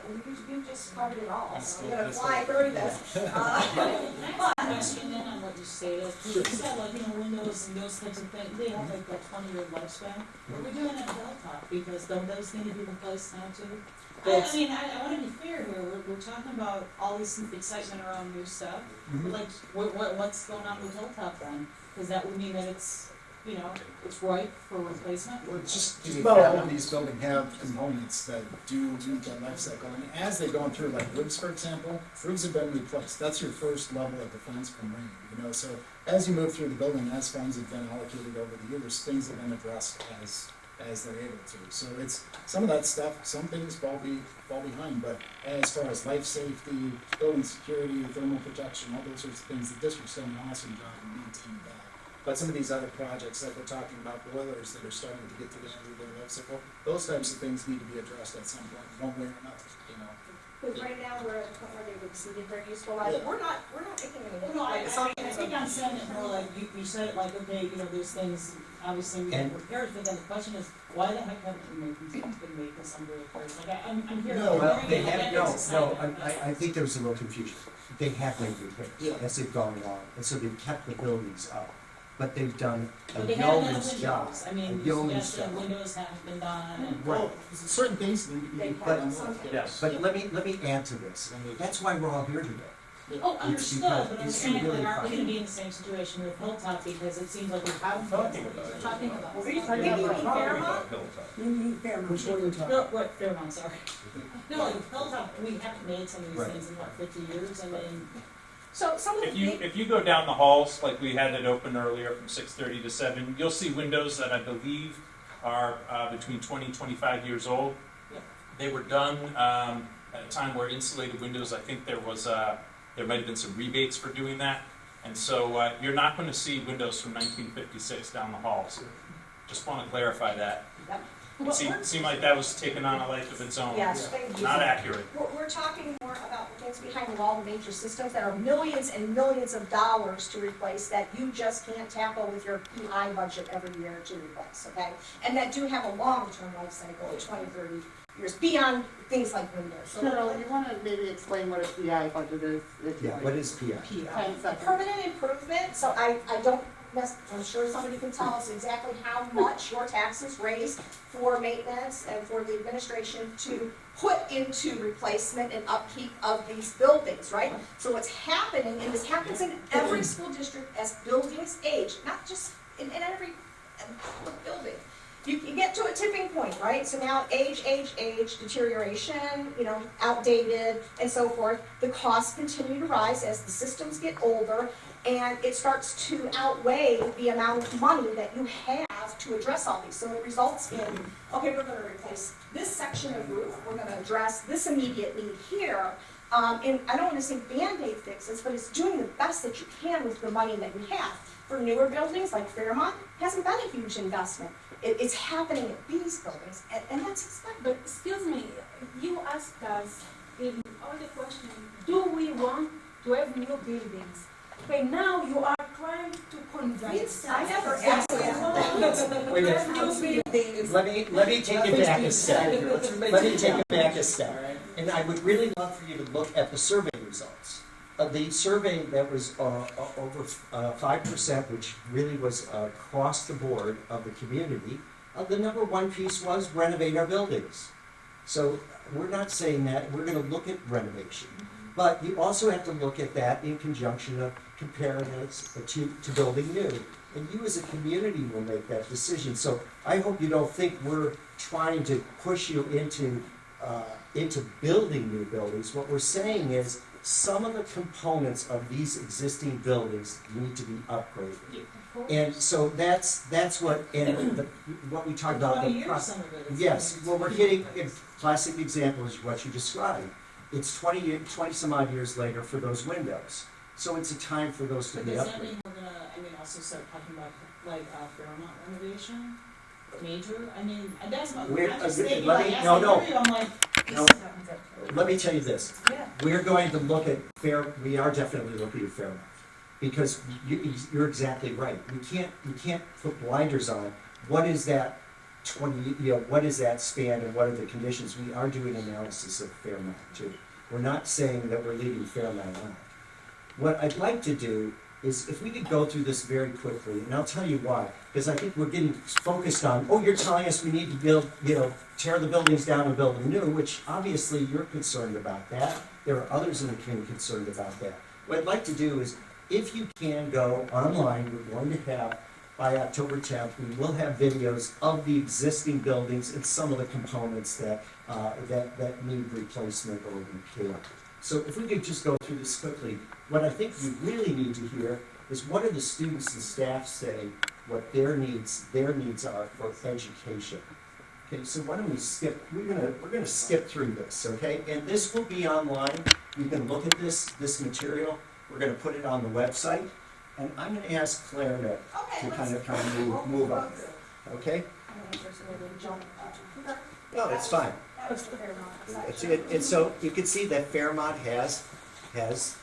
you just covered it all, so I'm gonna fly through this. Can I ask you then on what you stated? You said like, windows and those types of things, they have like that 20-year lifespan. What are we doing at Hilltop? Because don't those need to be replaced now too? I want to be fair here. We're talking about all this excitement around new stuff. But like, what's going on with Hilltop then? Because that would mean that it's, it's ripe for replacement. Well, it's just all of these buildings have components that do meet that life cycle. And as they've gone through, like roofs, for example, roofs have been replaced. That's your first level of defense from rain. So as you move through the building, as funds have been allocated over the years, things have been addressed as they're able to. So it's some of that stuff, some things fall behind, but as far as life safety, building security, thermal protection, all those sorts of things, the district's done an awesome job in maintaining that. But some of these other projects, like we're talking about boilers that are starting to get to the end of their life cycle, those types of things need to be addressed at some point, one way or another, Because right now, we're at the point where they've exceeded their useful life. Yeah. We're not making any. No, I think I'm saying it more like, you said it like, okay, there's things, obviously we have repairs, but then the question is, why the heck haven't we been making some repairs? Like, I'm here. No, well, they hearing it, have, it's no, exciting. I think there was a little confusion. They have made repairs as they've gone along, and so they've kept the buildings up. But they've done a But they haven't done yeoman's job. windows. I mean, A you yeoman's suggested job. windows haven't been done and. Right. certain things need to be done. Yes. But let me add to this. That's why we're all here today. Oh, It's understood, because but I'm it's saying, really like, aren't we fun. gonna be in the same situation with Hilltop, because it seems like we haven't. Talking about it. Talking about. Are you Fairmont? Which one are you talking No, about? what, Fairmont, sorry. No, like Hilltop, we haven't made some of these Right. things in, 50 years, I mean, So some of the If you go down the halls, like we had it open earlier from 6:30 to 7, you'll see windows that I believe are between 20 and 25 years old. Yeah. They were done at a time where insulated windows, I think there might have been some rebates for doing that. And so you're not going to see windows from 1956 down the halls. Just want to clarify that. Yep. It seemed like that was taking on a life of its own. Yes, thank you. Not accurate. We're we're talking more about the things behind the wall, the major systems that are millions and millions of dollars to replace that you just can't tackle with your PI budget every year to replace, okay? And that do have a long-term life cycle of 20, 30 years, beyond things like windows. So Cheryl, you wanna maybe explain what a PI budget is? Yeah, what is PI? 10 seconds. permanent improvement, so I don't, I'm sure somebody can tell us exactly how much your taxes raise for maintenance and for the administration to put into replacement and upkeep of these buildings, right? So what's happening, and this happens in every school district as buildings age, not just in every building. You get to a tipping point, right? So now age, deterioration, outdated, and so forth. The costs continue to rise as the systems get older, and it starts to outweigh the amount of money that you have to address all these. So it results in, okay, we're gonna replace this section of roof, we're gonna address this immediate need here. And I don't wanna say Band-Aid fixes, but it's doing the best that you can with the money that you have. For newer buildings like Fairmont, hasn't been a huge investment. It's happening at these buildings, and that's expected. But excuse me, you asked us in all the questions, do we want to have new buildings? Okay, now you are trying to convince us. I never asked that. Wait a minute. Have new buildings. Let me take it back a step. Let me take it back a step. And I would really love for you to look at the survey results. The survey that was over 5%, which really was across the board of the community, the number one piece was renovate our buildings. So we're not saying that, we're gonna look at renovation. But you also have to look at that in conjunction of comparing it to building new. And you as a community will make that decision. So I hope you don't think we're trying to push you into building new buildings. What we're saying is some of the components of these existing buildings need to be upgraded. And so that's what, what we talked about. 20 years, some of it is. Yes, well, we're hitting, a classic example is what you described. It's 20 some odd years later for those windows. So it's a time for those to But be does that upgraded. mean we're gonna, also start talking about like Fairmont renovation? Major, and that's what, We're- I'm just let thinking, me- like, as no, I no. hear you, I'm like, No. this happens at. Let me tell you this. Yeah. We're going to look at we are definitely looking at Fairmont. Because you're exactly right. You can't put blinders on. What is that what is that span and what are the conditions? We are doing analysis of Fairmont too. We're not saying that we're leaving Fairmont out. What I'd like to do is if we could go through this very quickly, and I'll tell you why. Because I think we're getting focused on, you're telling us we need to build, tear the buildings down and build them new, which obviously you're concerned about that. There are others in the community concerned about that. What I'd like to do is, if you can go online, we're going to have, by October 10th, we will have videos of the existing buildings and some of the components that need replacement or repair. So if we could just go through this quickly, what I think you really need to hear is what do the students and staff say, what their needs are for education. Okay, so why don't we skip, we're gonna skip through this, okay? And this will be online. You can look at this material. We're gonna put it on the website. And I'm gonna ask Claire to kind of move on there, okay? No, it's fine. And so you can see that Fairmont has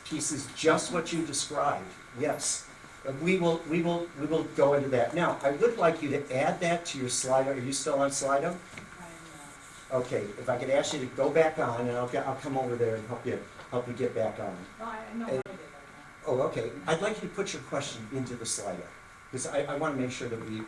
pieces just what you described, yes. We will go into that. Now, I would like you to add that to your Slido. Are you still on Slido? Okay, if I could ask you to go back on, and I'll come over there and help you get back on. I know how to get that. Oh, okay. I'd like you to put your question into the Slido, because I want to make sure that we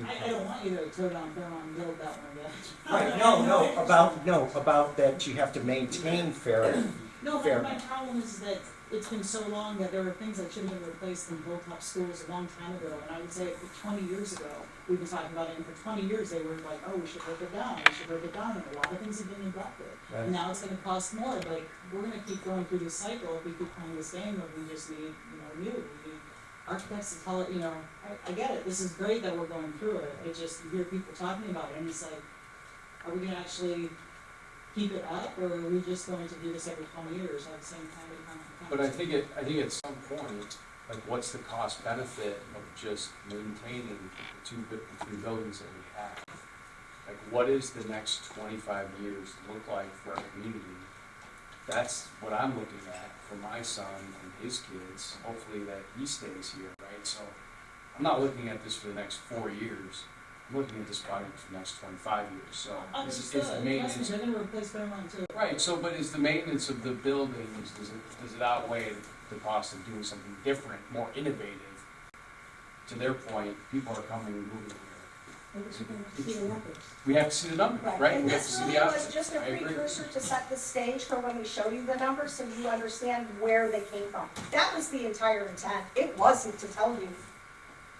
I don't want you to turn on Fairmont and build that one again. Right, about that you have to maintain fair. No, Fair. my problem is that it's been so long that there are things that should have been replaced in Hilltop schools a long time ago. And I would say 20 years ago, we've been talking about it, and for 20 years they were like, we should rip it down, and a lot of things have been neglected. Right. And now it's gonna cost more, like, we're gonna keep going through this cycle if we keep playing this game of we just need, we need architects to tell it, I get it, this is great that we're going through it. I just hear people talking about it, and it's like, are we gonna actually keep it up, or are we just going to do this every 20 years, like same time? But I think at some point, like, what's the cost benefit of just maintaining the two buildings that we have? Like, what is the next 25 years look like for our community That's what I'm looking at for my son and his kids, hopefully that he stays here, right? So I'm not looking at this for the next 4 years. I'm looking at this project for the next 25 years, so is the Understood, maintenance. trust me, they're gonna replace Fairmont too. Right, so, but is the maintenance of the buildings, does it outweigh the cost of doing something different, more innovative? To their point, people are coming and moving here. We have to see the numbers, right? And We have to this see really the was output. just a I agree. precursor to set the stage for when we show you the numbers, so you understand where they came from. That was the entire intent. It wasn't to tell you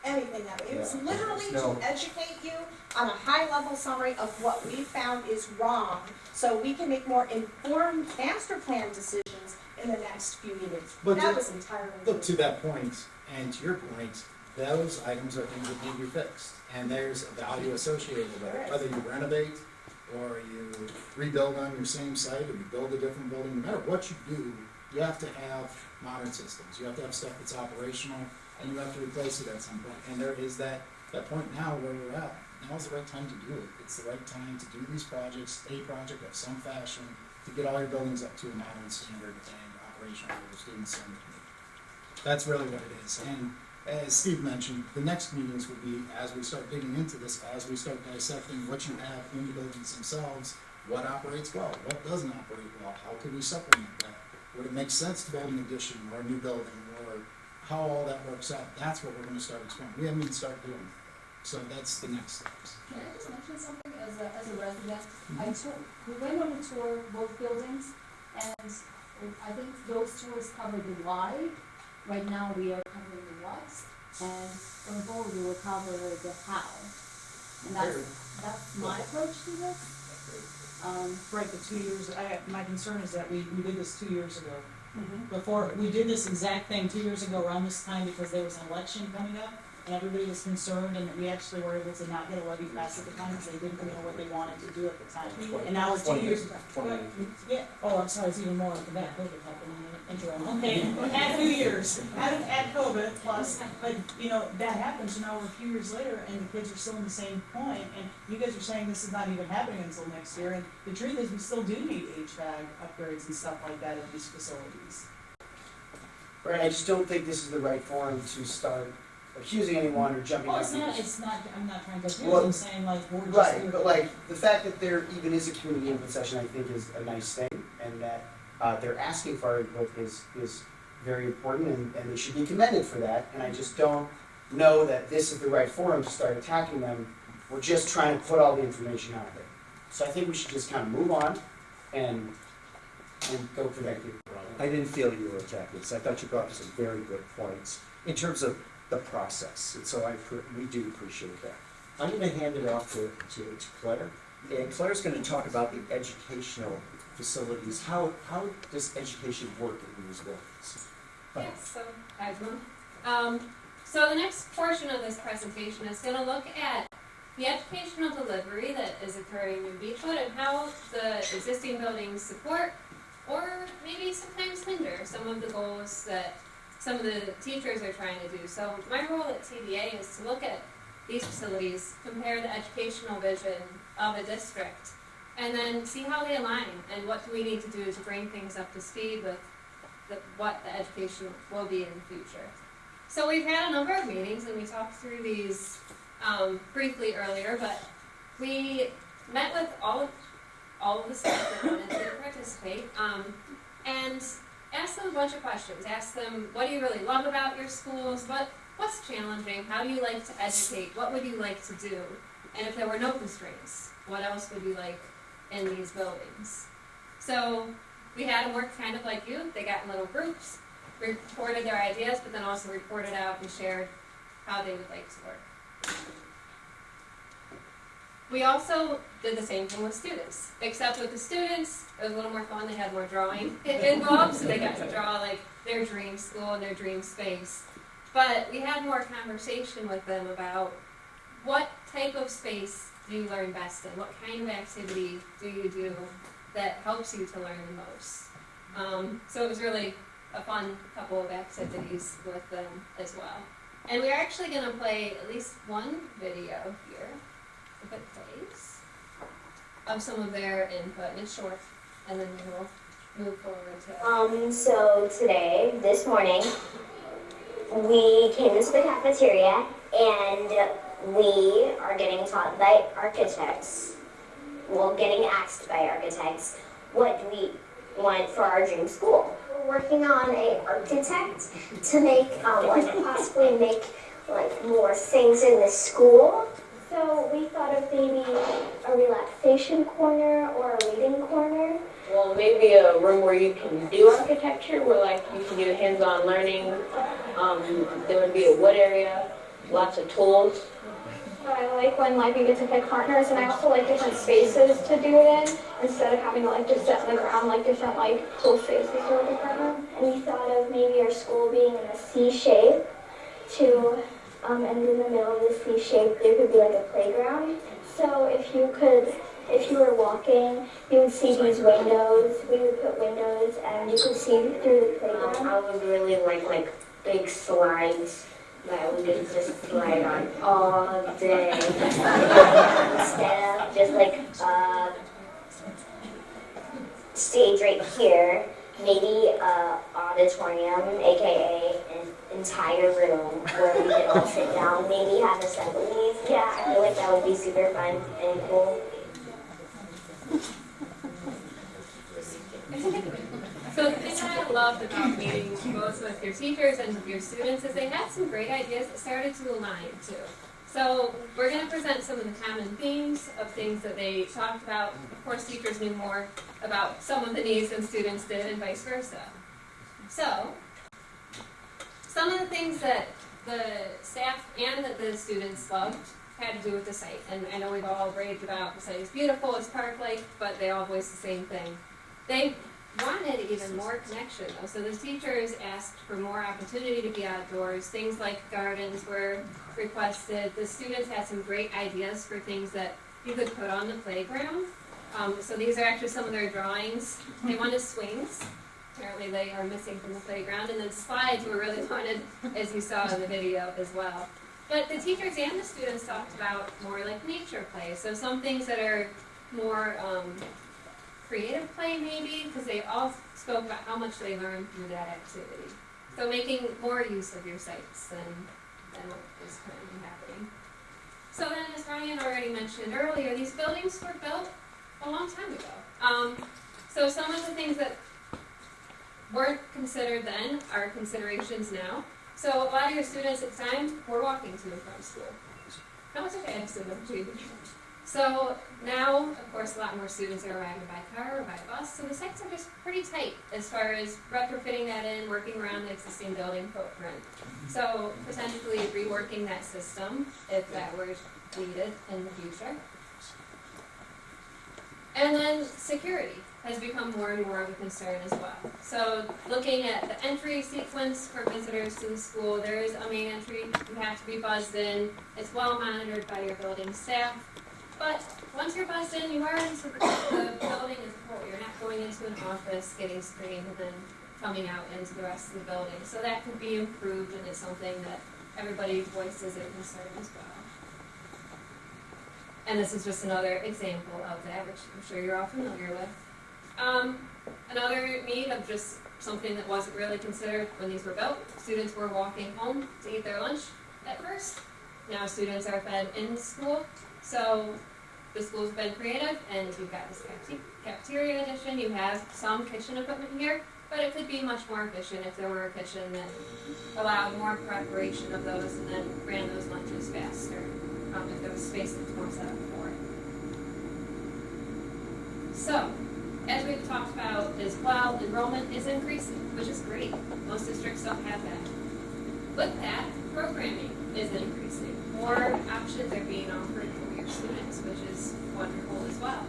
anything that way. It was literally to educate you on a high-level summary of what we found is wrong, so we can make more informed master plan decisions in the next few years. But That to- was entirely. Look, to that point, and to your point, those items are things that need to be fixed, and there's a value associated with it, whether you renovate, or you rebuild on your same site, or you build a different building, no matter what you do, you have to have modern systems, you have to have stuff that's operational, and you have to replace it at some point, and there is that point now where we're at. Now's the right time to do it, it's the right time to do these projects, a project of some fashion, to get all your buildings up to a modern standard and operational for the students and the community. That's really what it is, and as Steve mentioned, the next meetings will be, as we start digging into this, as we start dissecting what you have in the buildings themselves, what operates well, what doesn't operate well, how could we supplement that? Would it make sense to build an addition or a new building, or how all that works out? That's what we're gonna start exploring. We haven't even started doing that. So that's the next steps. Can I just mention something as a resident? We went on a tour of both buildings, and I think those tours covered the why. Right now, we are covering the what, and going forward, we will cover the how. And that's my approach to this. Right, the 2 years, my concern is that we did this 2 years ago. Before, we did this exact thing 2 years ago around this time because there was an election coming up, and everybody was concerned, and we actually were able to not get a levy passed at the time because they didn't know what they wanted to do at the time. And now we're 2 years. Yeah, oh, I'm sorry, it's even more than that, COVID happened in the interim. Okay, add 2 years, add COVID plus, but, you know, that happens, so now we're a few years later, and the kids are still in the same point, and you guys are saying this is not even happening until next year, and the truth is, we still do need HVAC upgrades and stuff like that at these facilities. Right, I just don't think this is the right forum to start accusing anyone or jumping Well, on it's not, people's- I'm not trying to accuse, Well, I'm saying like, we're just. Right, but like, the fact that there even is a community input session, I think is a nice thing, and that they're asking for our input is very important, and they should be commended for that, and I just don't know that this is the right forum to start attacking them. We're just trying to put all the information out there. So I think we should just kind of move on and go for that. I didn't feel you were attacking this. I thought you brought up some very good points in terms of the process, and so we do appreciate that. I'm going to hand it off to Claire, and Claire's going to talk about the educational facilities. How does education work in these buildings? Yes, so, hi everyone. So the next portion of this presentation is going to look at the educational delivery that is occurring in Beachwood and how the existing buildings support or maybe sometimes hinder some of the goals that some of the teachers are trying to do. So my role at TDA is to look at these facilities, compare the educational vision of a district, and then see how they align and what do we need to do to bring things up to speed with what the education will be in the future. So we've had a number of meetings and we talked through these briefly earlier, but we met with all of the staff that wanted to participate and asked them a bunch of questions. Asked them, what do you really love about your schools? What's challenging? How do you like to educate? What would you like to do? And if there were no constraints, what else would you like in these buildings? So we had them work kind of like you. They got in little groups, reported their ideas, but then also reported out and shared how they would like to work. We also did the same thing with students, except with the students, it was a little more fun. They had more drawing involved, so they got to draw like their dream school and their dream space. But we had more conversation with them about what type of space do you learn best in? What kind of activity do you do that helps you to learn the most? So it was really a fun couple of activities with them as well. And we're actually going to play at least one video here, if it plays, of some of their input. It's short, and then we will move forward to? So today, this morning, we came into the cafeteria and we are getting taught by architects. Well, getting asked by architects, what do we want for our dream school? We're working on an architect to make, possibly make more things in the school. So we thought of maybe a relaxation corner or a reading corner. Well, maybe a room where you can do architecture, where you can do hands-on learning. There would be a wood area, lots of tools. So I like when we get to pick partners, and I also like different spaces to do it in, instead of having to just sit on the ground different cool spaces for the department. And we thought of maybe our school being in a C shape and in the middle of the C shape there could be a playground. So if you were walking, you would see these windows. We would put windows and you could see through the playground. I would really like big slides that we could just slide on all day. Instead of just stage right here, maybe auditorium, aka an entire room where we could all sit down, maybe have assemblies. Yeah, I feel like that would be super fun and cool. So the thing that I loved about meeting both with your teachers and with your students is they had some great ideas that started to align too. So we're going to present some of the common themes of things that they talked about. Of course, teachers knew more about some of the needs than students did and vice versa. So some of the things that the staff and that the students loved had to do with the site. And I know we've all raved about the site is beautiful, it's park-like, but they all voiced the same thing. They wanted even more connection though. So the teachers asked for more opportunity to be outdoors. Things like gardens were requested. The students had some great ideas for things that you could put on the playground. So these are actually some of their drawings. They wanted swings. Apparently they are missing from the playground. And then slides were really wanted, as you saw in the video as well. But the teachers and the students talked about more nature play. So some things that are more creative play maybe, because they all spoke about how much they learned through that activity. So making more use of your sites than what is currently happening. So then, as Ryan already mentioned earlier, these buildings were built a long time ago. So some of the things that weren't considered then are considerations now. So a lot of your students at the time were walking to and from school. That was okay, I said that too. So now, of course, a lot more students are arriving by car or by bus, so the sites are just pretty tight as far as retrofitting that in, working around the existing building footprint. So potentially reworking that system if that were needed in the future. And then security has become more and more of a concern as well. So looking at the entry sequence for visitors to the school, there is a main entry, you have to be buzzed in, it's well monitored by your building staff. But once you're buzzed in, you are into the building as a whole. You're not going into an office, getting screened, and then coming out into the rest of the building. So that could be improved, and it's something that everybody voices a concern as well. And this is just another example of that, which I'm sure you're all familiar with. Another need of just something that wasn't really considered when these were built. Students were walking home to eat their lunch at first. Now students are fed in school. So the school's been creative, and you've got this cafeteria addition, you have some kitchen equipment here, but it could be much more efficient if there were a kitchen that allowed more preparation of those and then ran those lunches faster, if there was space that was more set up for it. So, as we've talked about as well, enrollment is increasing, which is great. Most districts don't have that. With that, programming is increasing. More options are being offered for your students, which is wonderful as well.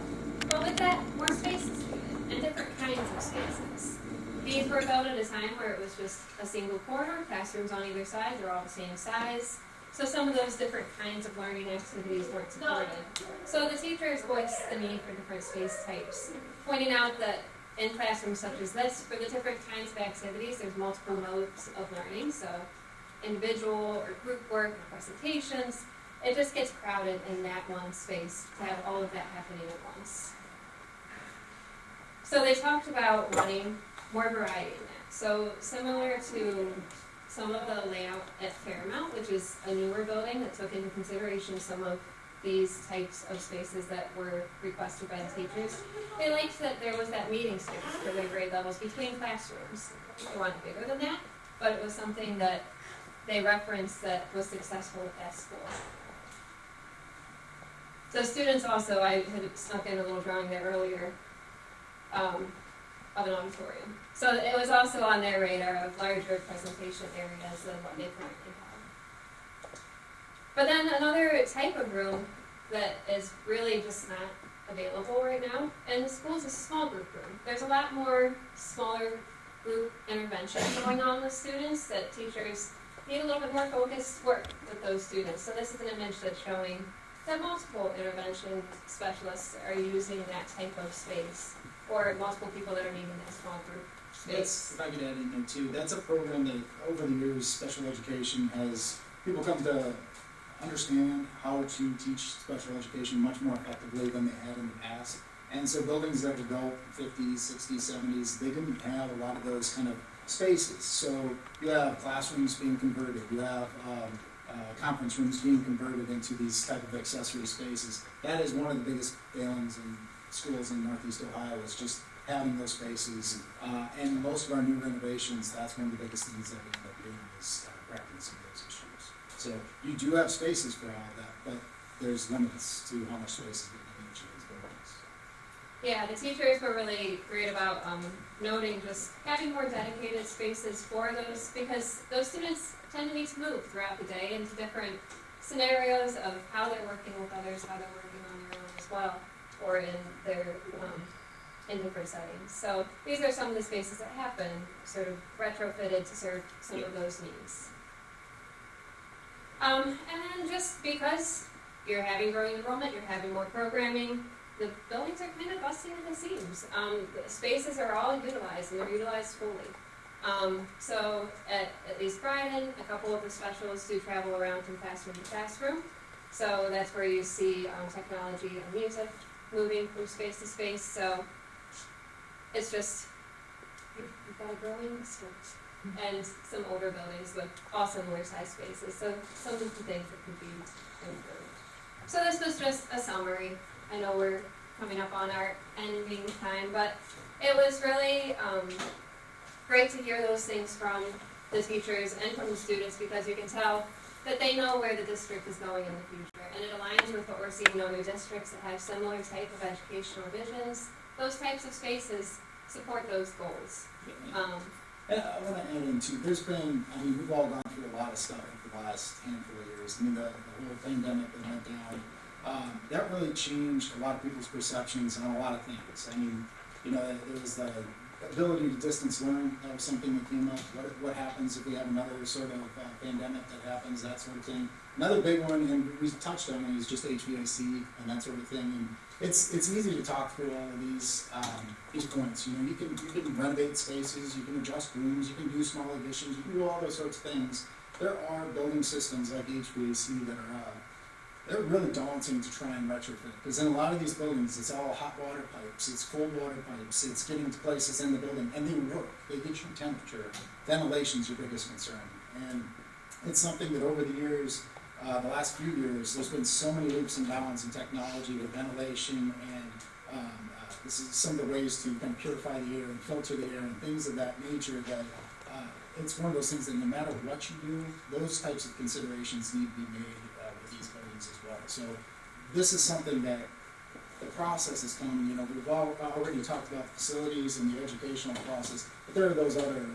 But with that, more space is needed, and different kinds of spaces. These were built at a time where it was just a single corridor, classrooms on either side, they're all the same size. So some of those different kinds of learning activities weren't supported. So the teachers voiced the need for different space types, pointing out that in classrooms such as this, for the different kinds of activities, there's multiple modes of learning. So individual or group work or presentations, it just gets crowded in that one space to have all of that happening at once. So they talked about wanting more variety in that. So similar to some of the layout at Fairmount, which is a newer building that took into consideration some of these types of spaces that were requested by the teachers. They liked that there was that meeting space for their grade levels between classrooms. They wanted bigger than that, but it was something that they referenced that was successful at that school. So students also, I had snuck in a little drawing there earlier, of an auditorium. So it was also on their radar of larger presentation areas than what they currently have. But then another type of room that is really just not available right now in the schools is a small group room. There's a lot more smaller group intervention going on with students that teachers need a little bit more focused work with those students. So this is an image that's showing that multiple intervention specialists are using that type of space, or multiple people that are needing that small group space. That's, if I could add in there too, that's a program that over the years, special education has, people come to understand how to teach special education much more effectively than they had in the past. And so buildings that were built 50s, 60s, 70s, they didn't have a lot of those kind of spaces. So you have classrooms being converted, you have conference rooms being converted into these type of accessory spaces. That is one of the biggest failings in schools in Northeast Ohio, is just having those spaces. And most of our new renovations, that's one of the biggest things that we end up doing is correcting some of those issues. So you do have spaces for all of that, but there's limits to how much space is getting in each of these buildings. Yeah, the teachers were really great about noting just having more dedicated spaces for those, because those students tend to need to move throughout the day into different scenarios of how they're working with others, how they're working on their own as well, or in their in different settings. So these are some of the spaces that have been sort of retrofitted to serve some of those needs. And then just because you're having growing enrollment, you're having more programming, the buildings are kind of busting at the seams. The spaces are all utilized, and they're utilized fully. So at least Brighton, a couple of the specialists do travel around from classroom to classroom. So that's where you see technology and music moving from space to space. So it's just, you've got a growing district and some older buildings with all similar size spaces. So some of the things that could be improved. So this was just a summary. I know we're coming up on our ending time, but it was really great to hear those things from the teachers and from the students, because you can tell that they know where the district is going in the future. And it aligns with what we're seeing in other districts that have similar type of educational visions. Those types of spaces support those goals. And I want to add in too, there's been, I mean, we've all gone through a lot of stuff over the last handful of years. I mean, the whole pandemic that went down, that really changed a lot of people's perceptions on a lot of things. I mean, you know, there was the ability to distance learn. That was something that came up. What happens if we have another sort of pandemic that happens, that sort of thing. Another big one, and we touched on it, is just HVAC and that sort of thing. And it's easy to talk through all of these points. You know, you can renovate spaces, you can adjust rooms, you can do small additions, you can do all those sorts of things. There are building systems like HVAC that are they're really daunting to try and retrofit, because in a lot of these buildings, it's all hot water pipes, it's cold water pipes, it's getting to places in the building, and they work. They get you temperature. Ventilation's your biggest concern, and it's something that over the years, the last few years, there's been so many leaps and bounds in technology with ventilation, and this is some of the ways to kind of purify the air and filter the air and things of that nature, that it's one of those things that no matter what you do, those types of considerations need to be made with these buildings as well. So this is something that the process is coming. You know, we've already talked about the facilities and the educational process, but there are those other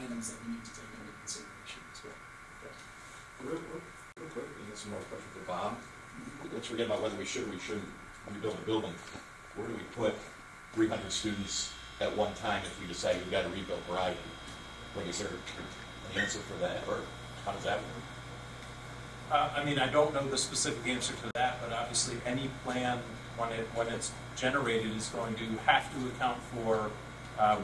items that we need to take into consideration as well. Real quick, and this is more a question for Bob. Let's forget about whether we should or we shouldn't rebuild a building. Where do we put 300 students at one time if we decide we've got to rebuild Brighton? Like, is there an answer for that, or how does that work? I mean, I don't know the specific answer to that, but obviously any plan, when it's generated, is going to have to account for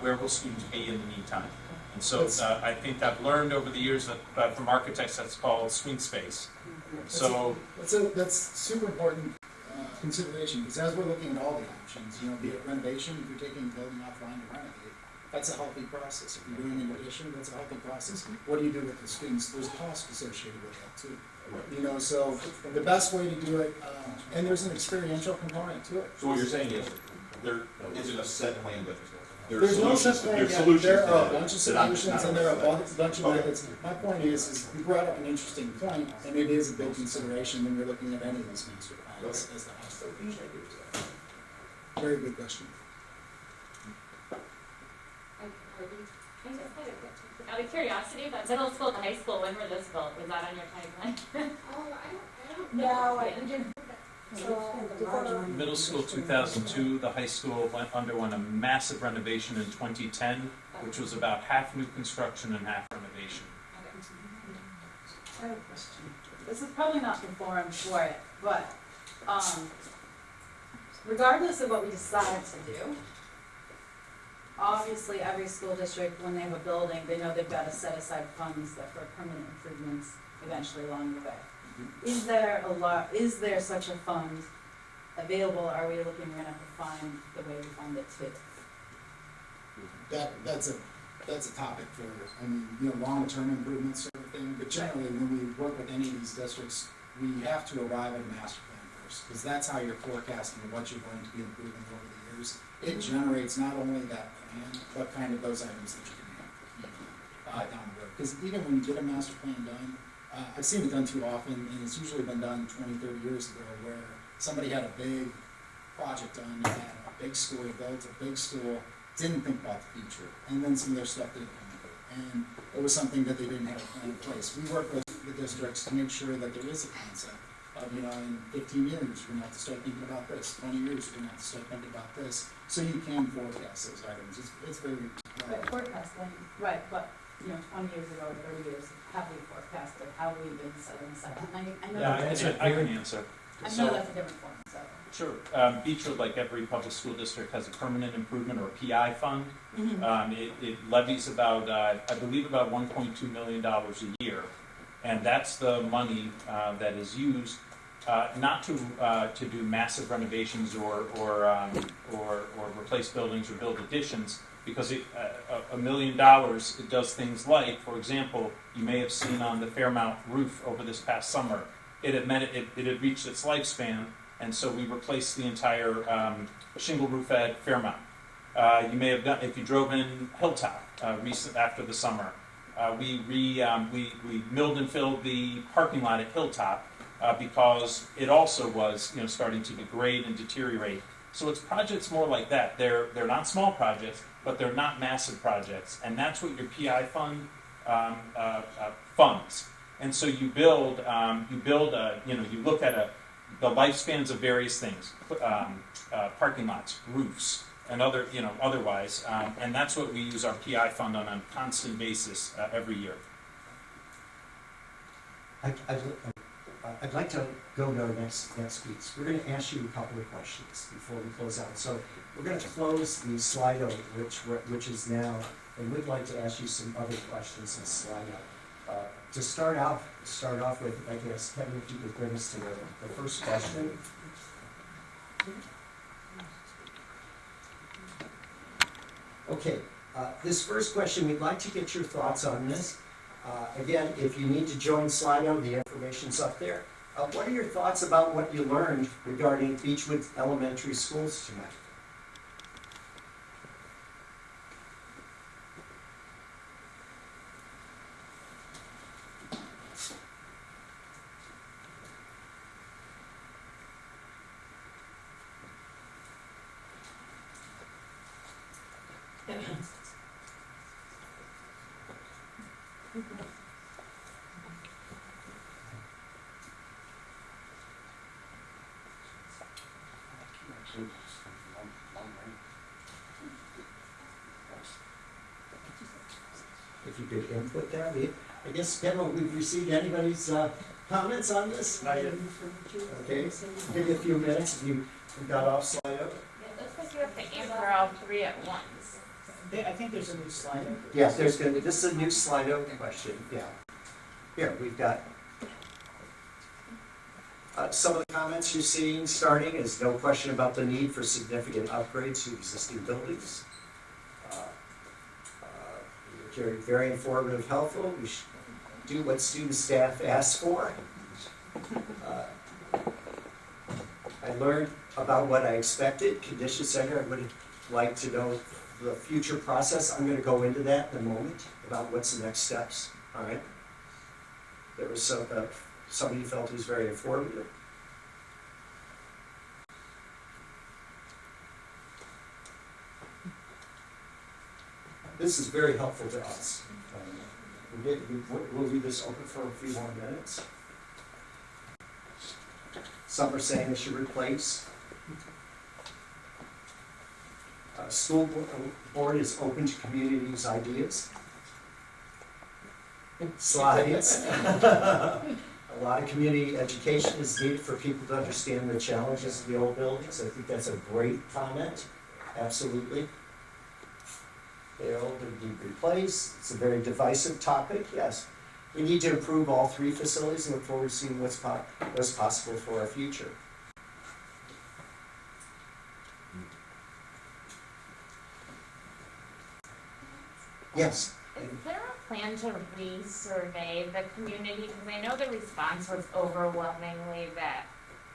where will students be in the meantime. And so I think I've learned over the years that from architects that's called swing space. So that's super important consideration, because as we're looking at all the options, you know, be it renovation, if you're taking a building offline to renovate, that's a healthy process. If you're doing an addition, that's a healthy process. What do you do with the students? There's cost associated with that too. You know, so the best way to do it, and there's an experiential component to it. So what you're saying is, there isn't a set plan, but There's no such thing, there's yeah, solutions. there are a to bunch of that I'm just solutions not and there are aware a of. bunch of Okay. methods. My point is you brought up an interesting point, and it is a big consideration when you're looking at any of these master plans as the hospital. Very good question. Out of curiosity, but middle school and high school, when were those built? Was that on your timeline? No, we didn't. Middle school 2002, the high school underwent a massive renovation in 2010, which was about half new construction and half renovation. I have a question. This is probably not the forum for it, but, regardless of what we decide to do, obviously every school district, when they have a building, they know they've got to set aside funds that for permanent improvements eventually along the way. Is there such a fund available? Are we looking, we're gonna have to find the way we fund it too? That's a topic for, I mean, you know, long-term improvements sort of thing, but generally, when we work with any of these districts, we have to arrive at a master plan first, because that's how you're forecasting what you're going to be improving over the years. It generates not only that plan, but kind of those items that you can have, down the road. Because even when you get a master plan done, I've seen it done too often, and it's usually been done 20, 30 years ago, where somebody had a big project done, they had a big school, they built a big school, didn't think about the future, and then some of their stuff didn't come into it. And it was something that they didn't have a plan in place. We work with the districts to make sure that there is a concept of, you know, in 15 years, we're gonna have to start thinking about this, 20 years, we're gonna have to start thinking about this, so you can forecast those items. It's very, But forecasting, right, but, you know, 20 years ago, 30 years, have we forecasted, how have we been setting aside? I know Yeah, that's I can answer. I know So- that's a different form, so. Sure. Beachwood, like every public school district, has a permanent improvement or PI fund. It levies about, I believe, about $1.2 million a year. And that's the money that is used not to do massive renovations or replace buildings or build additions, because $1 million, it does things like, for example, you may have seen on the Fairmount roof over this past summer, it had reached its lifespan, and so we replaced the entire shingle roof at Fairmount. You may have done, if you drove in Hilltop recent after the summer, we milled and filled the parking lot at Hilltop because it also was, you know, starting to degrade and deteriorate. So it's projects more like that. They're not small projects, but they're not massive projects, and that's what your PI fund funds. And so you build, you look at the lifespans of various things, parking lots, roofs, and otherwise, and that's what we use our PI fund on a constant basis every year. I'd like to go to our next piece. We're going to ask you a couple of questions before we close out. So we're going to close the Slido, which is now, and we'd like to ask you some other questions in Slido. To start off with, if I could ask Kevin if you could bring us to the first question. Okay, this first question, we'd like to get your thoughts on this. Again, if you need to join Slido, the information's up there. What are your thoughts about what you learned regarding Beachwood Elementary Schools tonight? If you could input that, I guess, Kevin, we've received anybody's comments on this? Not yet. Okay, give you a few minutes if you got off Slido. It looks like you have to answer all three at once. I think there's a new slide. Yes, there's going to be, this is a new Slido question, yeah. Here, we've got, Some of the comments you're seeing starting is no question about the need for significant upgrades to existing buildings. Very, very informative, helpful. We should do what student staff ask for. I learned about what I expected. Condition center, I would like to know the future process. I'm going to go into that in a moment about what's the next steps. All right. There was somebody who felt it was very informative. This is very helpful to us. We'll leave this open for a few more minutes. Some are saying it should replace. School board is open to community's ideas. Slides. A lot of community education is needed for people to understand the challenges of the old buildings. I think that's a great comment. Absolutely. They're old and need replaced. It's a very divisive topic, yes. We need to improve all three facilities and look forward to seeing what's possible for our future. Yes? Is there a plan to resurvey the community? Because I know the response was overwhelmingly that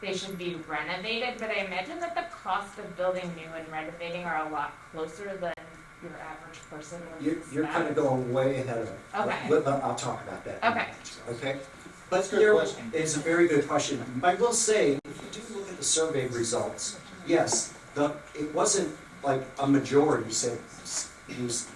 they should be renovated, but I imagine that the cost of building new and renovating are a lot closer than your average person would You're kind of going way ahead of it. Okay. I'll talk about that. Okay. Okay? But there is a very good question. I will say, if you do look at the survey results, yes, it wasn't like a majority said it was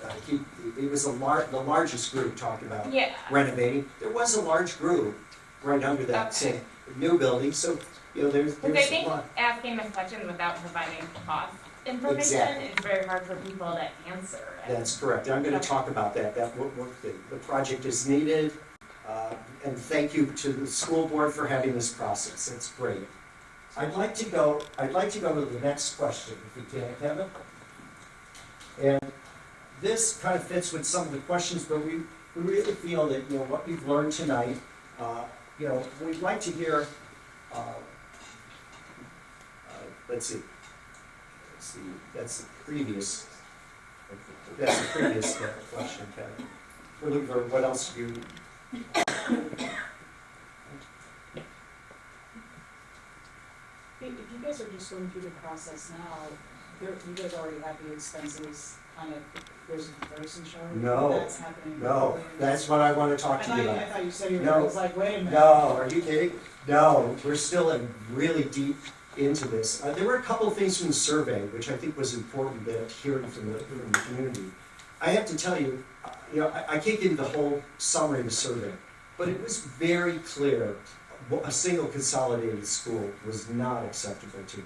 the largest group talking about renovating. There was a large group right under that saying new building. So there's I think a lot. asking the question without providing cost information is very hard for people to answer. That's correct. I'm going to talk about that. The project is needed, and thank you to the school board for having this process. That's great. I'd like to go to the next question, if we can, Kevin. And this kind of fits with some of the questions, but we really feel that what we've learned tonight. We'd like to hear. Let's see. That's the previous question, Kevin. We're looking for what else do you. If you guys are just going through the process now, you guys already have the expenses kind of, there's a comparison chart? No, That's happening. no, that's what I want to talk to you about. I thought you said you were, No. I was like, wait a minute. No, are you kidding? No, we're still really deep into this. There were a couple of things from the survey, which I think was important that hearing from the community. I have to tell you, I can't give you the whole summary of the survey, but it was very clear a single consolidated school was not acceptable to the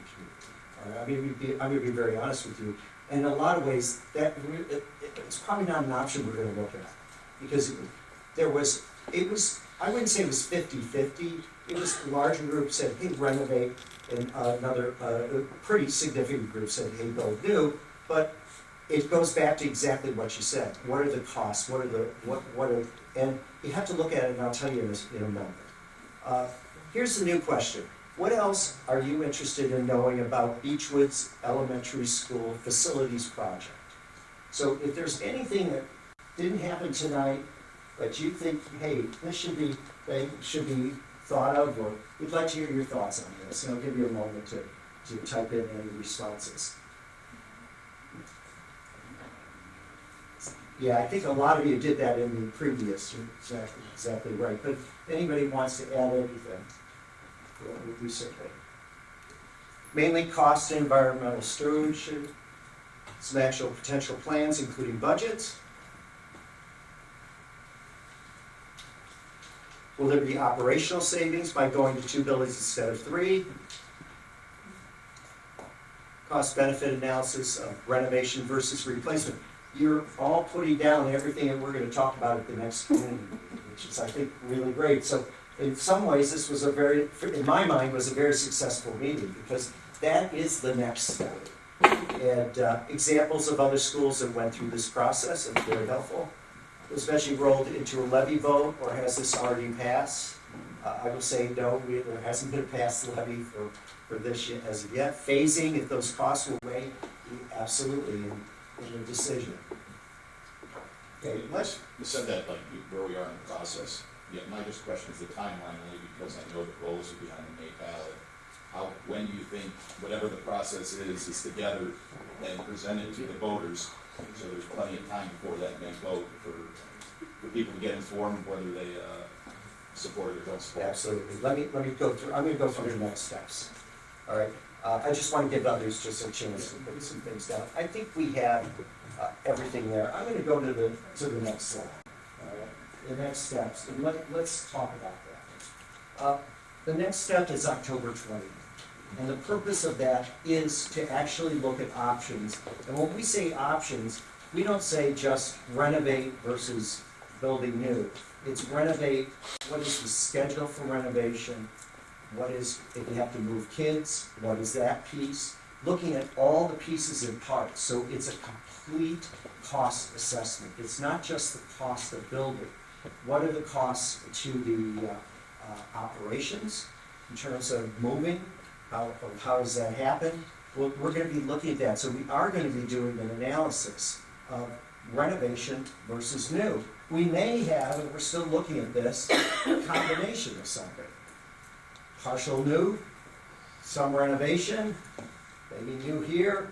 community. I'm going to be very honest with you. And in a lot of ways, it's probably not an option we're going to look at. Because I wouldn't say it was 50-50. It was a larger group said, hey, renovate, and another pretty significant group said, hey, build new. But it goes back to exactly what you said. What are the costs? And you have to look at it, and I'll tell you in a moment. Here's the new question. What else are you interested in knowing about Beachwood's elementary school facilities project? So if there's anything that didn't happen tonight, but you think, hey, this should be thought of, or we'd like to hear your thoughts on this, and I'll give you a moment to type in any responses. Yeah, I think a lot of you did that in the previous. You're exactly right. But if anybody wants to add anything, we certainly. Mainly cost and environmental stewardship, some actual potential plans, including budgets. Will there be operational savings by going to 2 buildings instead of 3? Cost-benefit analysis of renovation versus replacement. You're all putting down everything that we're going to talk about at the next community meeting, which is, I think, really great. So in some ways, this was in my mind, was a very successful meeting because that is the next step. And examples of other schools that went through this process are very helpful, especially rolled into a levy vote or has this already passed. I will say, no, there hasn't been a pass levy for this yet, as of yet. Phasing, if those costs will weigh, absolutely, in the decision. Okay, let's, You said that, like, where we are in the process. Yeah, my just question is the timeline, only because I know the goals are behind the May ballot. When do you think, whatever the process is together and presented to the voters, so there's plenty of time before that May vote for people to get informed whether they support it or don't support it? absolutely. Let me go through, I'm gonna go through the next steps. All right, I just want to give others just a chance to put some things down. I think we have everything there. I'm gonna go to the next slide. All right, the next steps, and let's talk about that. The next step is October 20th. And the purpose of that is to actually look at options. And when we say options, we don't say just renovate versus building new. It's renovate, what is the schedule for renovation? What is, if you have to move kids, what is that piece? Looking at all the pieces and parts. So it's a complete cost assessment. It's not just the cost of building. What are the costs to the operations in terms of moving? How does that happen? Well, we're going to be looking at that. So we are going to be doing an analysis of renovation versus new. We may have, and we're still looking at this, a combination of something. Partial new, some renovation, maybe new here.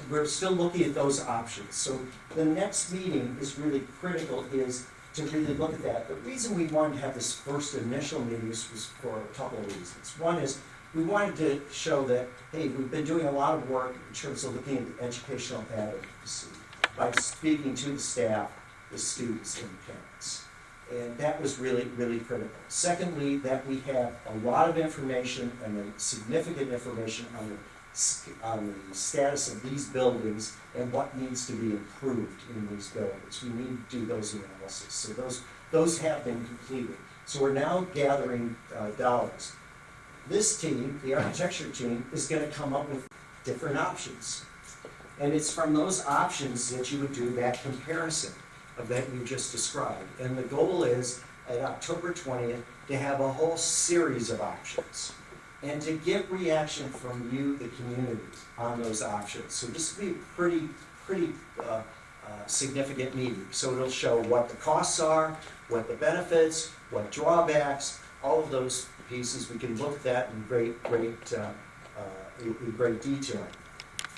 We're still looking at those options. So the next meeting is really critical, is to really look at that. The reason we wanted to have this first initial meeting was for a couple of reasons. One is, we wanted to show that, hey, we've been doing a lot of work in terms of looking at the educational advocacy by speaking to the staff, the students, and the parents. And that was really, really critical. Secondly, that we have a lot of information and significant information on the status of these buildings and what needs to be improved in these buildings. We need to do those analyses. So those have been completed. So we're now gathering dollars. This team, the architecture team, is going to come up with different options. And it's from those options that you would do that comparison of that you just described. And the goal is, at October 20th, to have a whole series of options and to get reaction from you, the community, on those options. So this will be a pretty significant meeting. So it'll show what the costs are, what the benefits, what drawbacks, all of those pieces. We can look at that in great detail.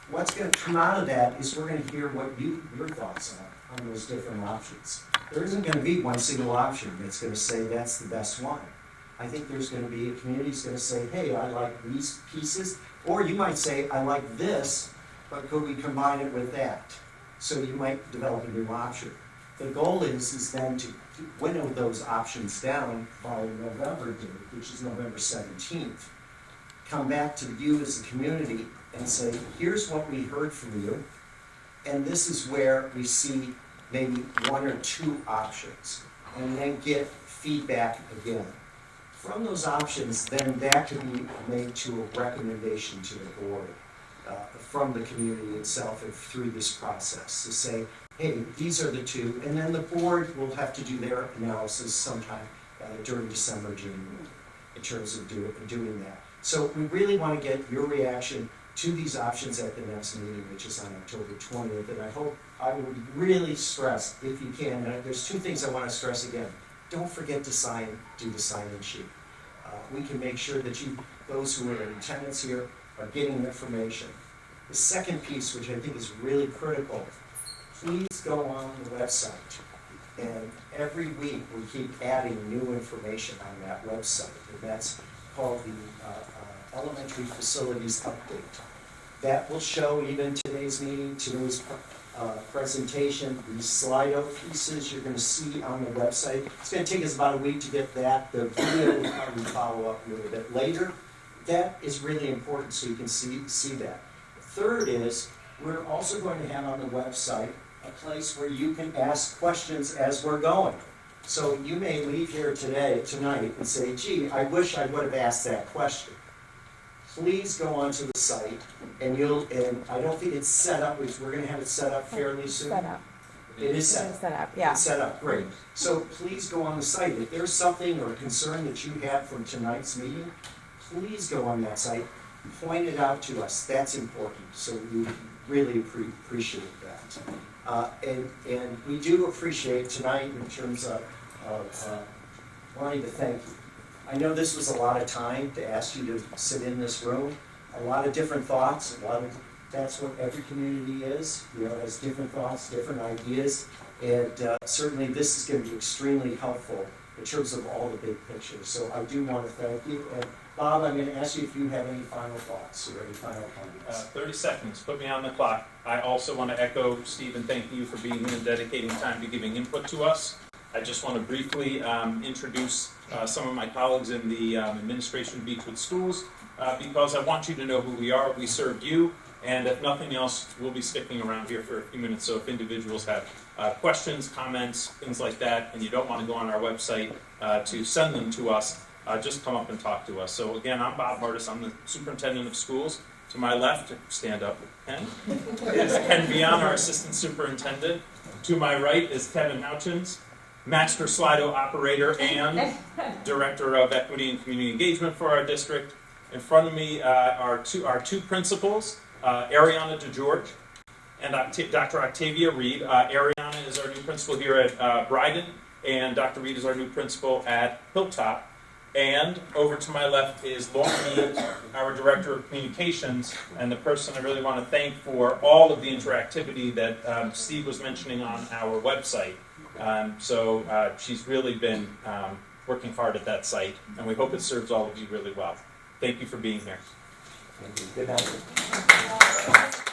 What's going to come out of that is we're going to hear what your thoughts are on those different options. There isn't going to be one single option that's going to say that's the best one. I think there's going to be a community's going to say, hey, I like these pieces, or you might say, I like this, but could we combine it with that? So you might develop a new option. The goal is then to winnow those options down by November date, which is November 17th. Come back to you as a community and say, here's what we heard from you, and this is where we see maybe one or two options, and then get feedback again. From those options, then that can be made to a recommendation to the board from the community itself and through this process to say, hey, these are the two, and then the board will have to do their analysis sometime during December, January, in terms of doing that. So we really want to get your reaction to these options at the next meeting, which is on October 20th, and I would really stress, if you can, and there's two things I want to stress again. Don't forget to do the sign-in sheet. We can make sure that those who are in attendance here are getting information. The second piece, which I think is really critical, please go on the website. And every week we keep adding new information on that website, and that's called the Elementary Facilities Update. That will show even today's meeting, today's presentation, these Slido pieces you're going to see on the website. It's going to take us about a week to get that. The video will probably follow up a little bit later. That is really important so you can see that. Third is, we're also going to have on the website a place where you can ask questions as we're going. So you may leave here tonight, and say, gee, I wish I would have asked that question. Please go onto the site, and I don't think it's set up, we're going to have it set up fairly soon. It is set up. Set up, yeah. It's set up, great. So please go on the site. If there's something or concern that you have from tonight's meeting, please go on that site, point it out to us. That's important. So we really appreciate that. And we do appreciate tonight in terms of wanting to thank you. I know this was a lot of time to ask you to sit in this room. A lot of different thoughts, that's what every community is, has different thoughts, different ideas, and certainly this is going to be extremely helpful in terms of all the big pictures. So I do want to thank you, and Bob, I'm going to ask you if you have any final thoughts or any final comments. 30 seconds, put me on the clock. I also want to echo Steve and thank you for being here and dedicating time to giving input to us. I just want to briefly introduce some of my colleagues in the administration of Beachwood Schools because I want you to know who we are. We serve you. And if nothing else, we'll be sticking around here for a few minutes. So if individuals have questions, comments, things like that, and you don't want to go on our website to send them to us, just come up and talk to us. So again, I'm Bob Martis. I'm the superintendent of schools. To my left, stand up, Ken, is Ken Bion, our assistant superintendent. To my right is Kevin Houchins, master Slido operator and director of equity and community engagement for our district. In front of me are two principals. Ariana DeGeorge and Dr. Octavia Reed. Ariana is our new principal here at Bryden, and Dr. Reed is our new principal at Hilltop. And over to my left is Lauren Mead, our director of communications, and the person I really want to thank for all of the interactivity that Steve was mentioning on our website. So she's really been working hard at that site, and we hope it serves all of you really well. Thank you for being here. Thank you. Good night.